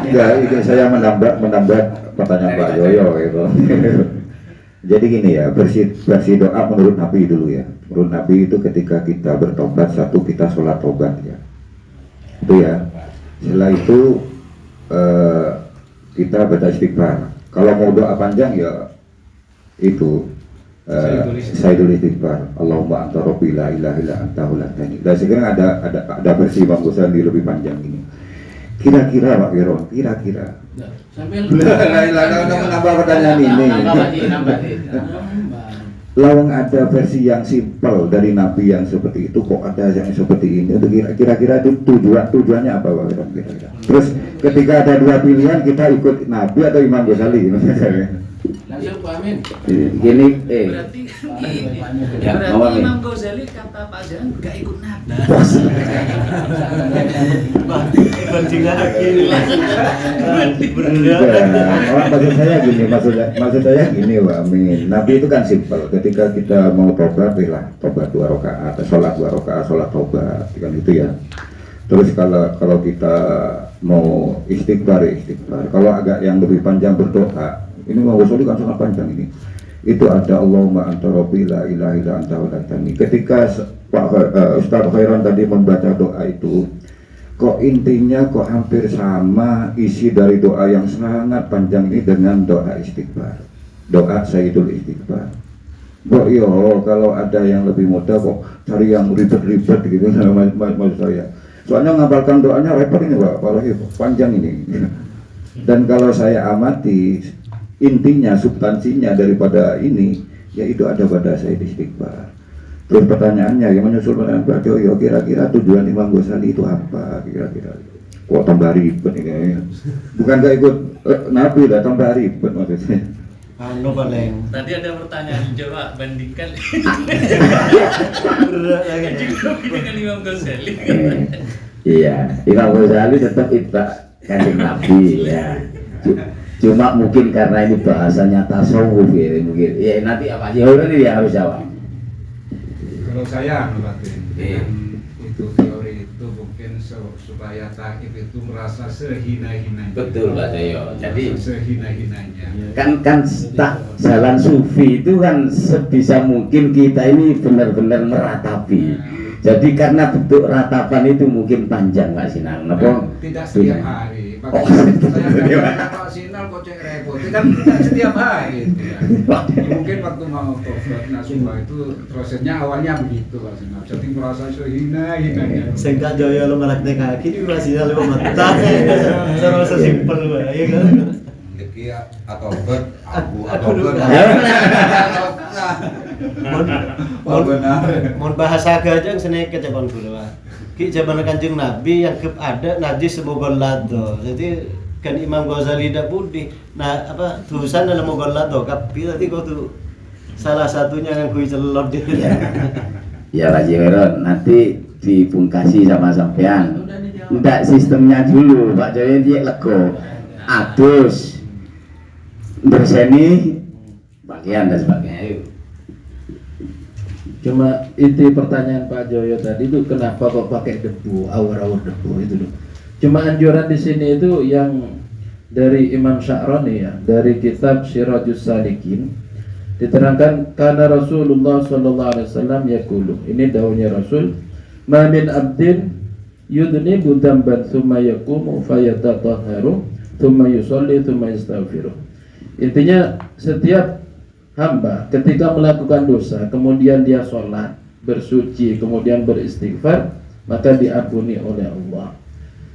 Enggak, itu saya menambah pertanyaan Pak Joyo gitu. Jadi gini ya, bersih doa menurut Nabi dulu ya. Menurut Nabi itu ketika kita bertobat, satu kita sholat tobat ya. Itu ya. Setelah itu kita baca istighfar. Kalau mau doa panjang ya itu Sayyidul Istighfar. Allahumma anta rabbi la ilaha illa anta hulantani. Dan sekarang ada versi Bang Ghazali lebih panjang ini. Kira-kira Pak Wiron, kira-kira. Sampai menambah pertanyaan ini. Lawang ada versi yang simpel dari Nabi yang seperti itu, kok ada yang seperti ini. Kira-kira itu tujuannya apa Pak Wiron kira-kira? Terus ketika ada dua pilihan, kita ikut Nabi atau Imam Ghazali? langsung Pak Amin. Gini, Berarti Ya, berarti mau Amin. Imam Ghazali kata Pak Jahan nggak ikut Nabi. Bandingan lagi. Maksud saya gini Pak Amin. Nabi itu kan simpel. Ketika kita mau tobat, tobat 2 rakaat, sholat 2 rakaat, sholat tobat, kan gitu ya. Terus kalau kita mau istighfar. Kalau agak yang lebih panjang berdoa, ini mau Ghazali kan sangat panjang ini. Itu ada Allahumma anta rabbi la ilaha illa anta hulantani. Ketika Pak Ustaz Khairan tadi membaca doa itu, kok intinya kok hampir sama isi dari doa yang sangat panjang ini dengan doa istighfar, doa Sayyidul Istighfar. Kok yo kalau ada yang lebih mudah kok cari yang ribet-ribet gitu maksud saya. Soalnya ngapalkan doanya repot ini Pak, apalagi panjang ini. Dan kalau saya amati intinya, substansinya daripada ini, yaitu ada pada Sayyid Istighfar. Terus pertanyaannya yang menyusul pertanyaan Pak Joyo, kira-kira tujuan Imam Ghazali itu apa kira-kira? Kok tambah ribet ini kayaknya? Bukan gak ikut Nabi lah, tambah ribet maksudnya. Anu paling. Tadi ada pertanyaan, coba bandingkan dengan Imam Ghazali. Iya, Imam Ghazali tetap kanjeng Nabi ya. Cuma mungkin karena ini bahasanya tasawuf ya, mungkin ya nanti apa sih orang ini harus jawab. Kalau saya dengan itu teori itu mungkin supaya taib itu merasa sehina-hinanya. Betul Pak Joyo. Jadi sehina-hinanya. kan jalan sufi itu kan sebisa mungkin kita ini benar-benar meratapi. Jadi karena bentuk ratapan itu mungkin panjang Pak Sinal. Tidak setiap hari. Oh, saya Pak Sinal kok cek repot. Kan tidak setiap hari. Mungkin waktu mau tobat nasuha itu prosesnya awalnya begitu Pak Sinal. Jadi merasa sehina-hinanya. Sengkat Joyo lo melaknai kaki di masih lalu mata. Saya rasa simpel Pak, ya kan? Atau ber aku Mau bahasa gajang seneng kecapan dulu Pak. Ki zaman Kanjeng Nabi yang ada najis mogolado. Jadi kan Imam Ghazali dak budi. Nah, apa tulisan dalam mogolado kapi tadi kau tuh salah satunya yang kui celot dia. Ya Pak Jiron, nanti dipungkasi sama sampean. Enggak sistemnya dulu Pak Joyo dia lego. Adus berseni bagian dan sebagainya. Cuma inti pertanyaan Pak Joyo tadi itu kenapa kok pakai debu, awar-awar debu itu loh. Cuma anjuran di sini itu yang dari Imam Sya'rani ya, dari kitab Sirajus Salikin diterangkan karena Rasulullah sallallahu alaihi wasallam yaqulu. Ini daunnya Rasul, "Ma min abdin yudnibu damban tsumma yaqumu fayatatahharu tsumma yusalli tsumma yastaghfiru." Intinya setiap hamba ketika melakukan dosa kemudian dia sholat, bersuci, kemudian beristighfar, maka diampuni oleh Allah.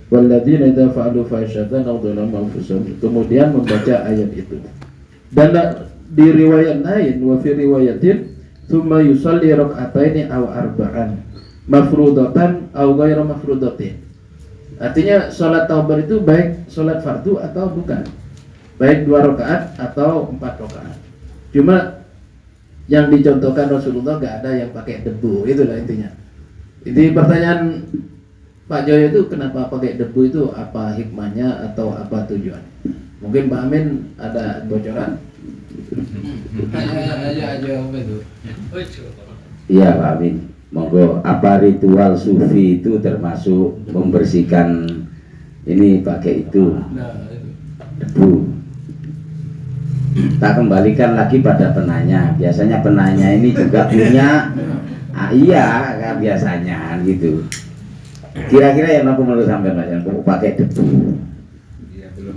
Walladzina idza fa'alu fahisyatan aw dzalamu anfusahum. Kemudian membaca ayat itu. Dan di riwayat lain, wa fi riwayatin tsumma yusalli rak'ataini aw arba'an mafrudatan aw ghairu mafrudatin. Artinya sholat taubat itu baik sholat fardu atau bukan, baik 2 rakaat atau 4 rakaat. Cuma yang dicontohkan Rasulullah gak ada yang pakai debu, itulah intinya. Ini pertanyaan Pak Joyo itu kenapa pakai debu itu, apa hikmahnya atau apa tujuan? Mungkin Pak Amin ada bocoran? aja apa itu? Iya Pak Amin, monggo. Apa ritual sufi itu termasuk membersihkan ini pakai itu debu? Kita kembalikan lagi pada penanya. Biasanya penanya ini juga punya iya kan biasanya gitu. Kira-kira yang aku menurut sampai Mas yang pakai debu. Iya belum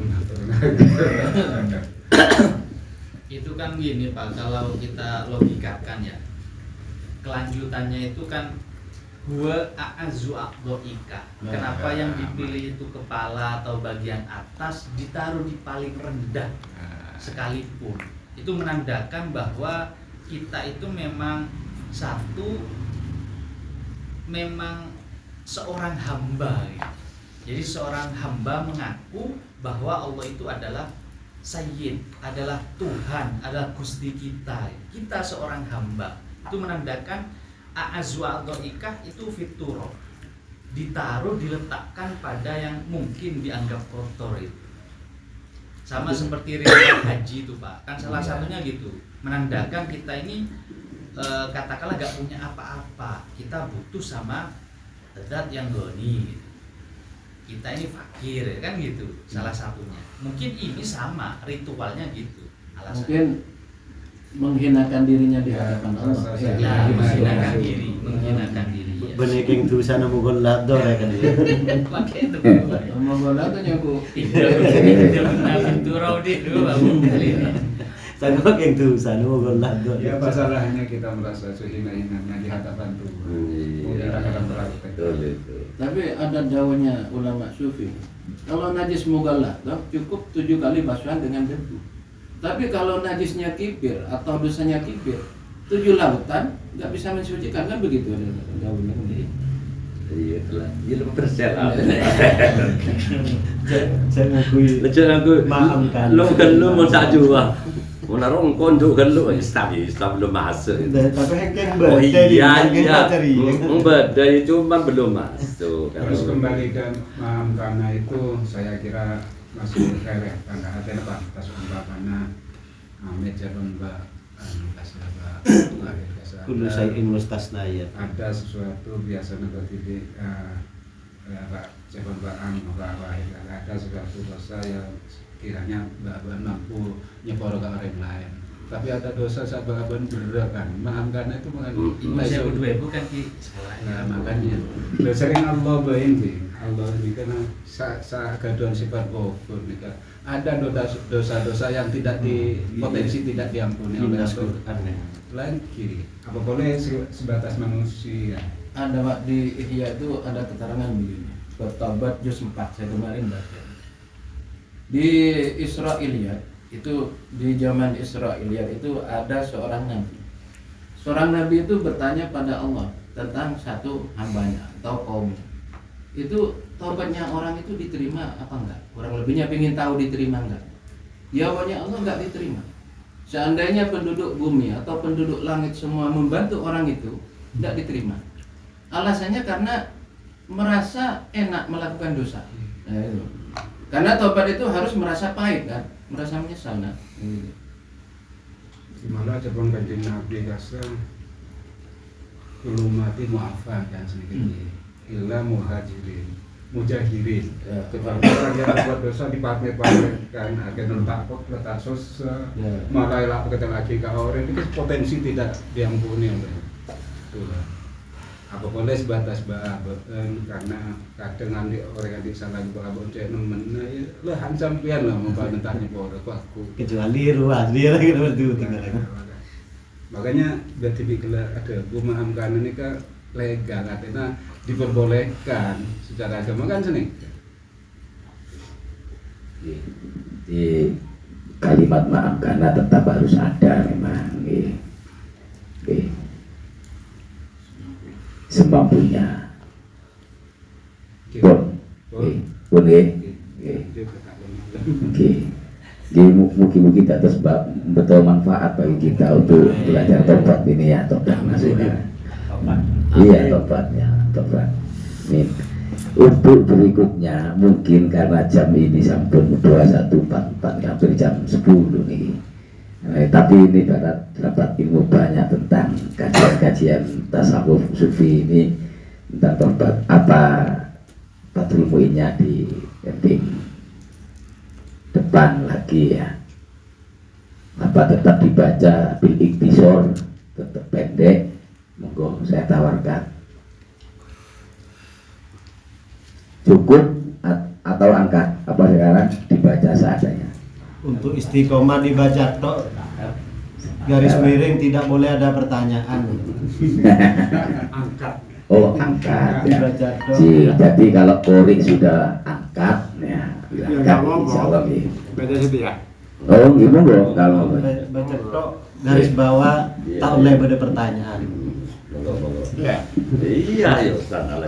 Itu kan gini Pak, kalau kita logikakan ya, kelanjutannya itu kan huwa a'azzu aqdoika. Kenapa yang dipilih itu kepala atau bagian atas ditaruh di paling rendah sekalipun? Itu menandakan bahwa kita itu memang seorang hamba gitu. Jadi seorang hamba mengaku bahwa Allah itu adalah Sayyid, adalah Tuhan, adalah Gusti kita. Kita seorang hamba. Itu menandakan a'azzu aqdoika itu fituro. Ditaruh, diletakkan pada yang mungkin dianggap kotor itu. Sama seperti ritual haji itu Pak. Kan salah satunya gitu. Menandakan kita ini katakanlah gak punya apa-apa. Kita butuh sama zat yang goni gitu. Kita ini fakir kan gitu, salah satunya. Mungkin ini sama ritualnya gitu. Alasannya. Mungkin menghinakan dirinya di hadapan Allah. Ya, menghinakan diri. Ya. Beneking dosa nemu golat do ya kan dia. Pakai itu. Mau bola tuh nyaku. Itu benar turau di dua kali ini. Saya pakai dosa nemu golat do. Ya masalahnya kita merasa sehina-hinanya di hadapan Tuhan. Kita kadang praktek. Tapi ada jawabnya ulama sufi. Kalau najis mughalladh cukup 7 kali basuhan dengan debu. Tapi kalau najisnya kibir atau dosanya kibir, 7 lautan nggak bisa mensucikan, kan begitu ada jawabnya. Iya telah. Iya bersalah. Saya ngakui. Maafkan. Lo kan lo mau sajua. Mau naruh kondo kan lo Islam belum masuk. Tapi hengkeng Oh iya iya. cari. Badai cuma belum masuk. Terus kembali ke karena itu saya kira masih relevan. Ada apa? Tas umpamanya meja lomba Kudu saya mustasnayat. ada sesuatu biasanya berarti Pak Cebon Baan ada sesuatu dosa yang kiranya Baban mampu nyepor ke orang lain. Tapi ada dosa saat Baban berat kan, maafkan itu Saya berdua bukan di sekolah. Nah makanya sering Allah bayangin Allah ini karena gaduhan sifat kufur nih kan. Ada dosa-dosa yang tidak potensi tidak diampuni oleh Allah. Lain kiri. Apa boleh sebatas manusia? Ada Pak di Ihya itu ada keterangan begini. Bertobat juz 4 saya kemarin baca. Di Israiliyat itu di zaman Israiliyat itu ada seorang nabi. Seorang nabi itu bertanya pada Allah tentang satu hambanya atau kaumnya. Itu taubatnya orang itu diterima apa enggak? Kurang lebihnya ingin tahu diterima enggak. Jawabannya Allah enggak diterima. Seandainya penduduk bumi atau penduduk langit semua membantu orang itu, enggak diterima. Alasannya karena merasa enak melakukan dosa. Nah, itu. Karena taubat itu harus merasa pahit kan, merasa menyesal kan. Gitu. Gimana cepon kanjeng Nabi kasar kulumati mu'afah kan sedikit illa muhajirin mujahirin orang yang berbuat dosa dipamer-pamerkan akhirnya takut letak susah malah elak kata lagi ke orang itu potensi tidak diampuni oleh Tuhan. Apa boleh sebatas baaben karena kadang nanti orang yang salah baaben cek nemen lah sampean lah mau tanya poro aku Kecuali ruas dia lagi berdua. Makanya berarti bila ada pemahaman ini kan legal artinya diperbolehkan secara agama kan sini. Di kalimat maaf karena tetap harus ada memang. Semampunya. Pun mungkin atas betul manfaat bagi kita untuk belajar tobat ini ya, tobat maksudnya. Iya tobatnya, tobat. Ini Untuk berikutnya mungkin karena jam ini sampun 21.44 hampir jam 10 nih. Tapi ini dapat ilmu banyak tentang kajian-kajian tasawuf sufi ini, tentang tobat apa Fathul Muinnya di ending depan lagi ya. Apa tetap dibaca bil iktisor, tetap pendek, monggo saya tawarkan. Cukup atau angkat apa sekarang dibaca seadanya. Untuk istiqomah dibaca tok, garis miring tidak boleh ada pertanyaan. Angkat. Oh angkat ya. Dibaca tok. Jadi kalau korik sudah angkat ya, angkat insya Allah ya. Baca situ ya. Oh gimana kalau Baca tok, garis bawah tak boleh ada pertanyaan. Iya, ya Ustaz.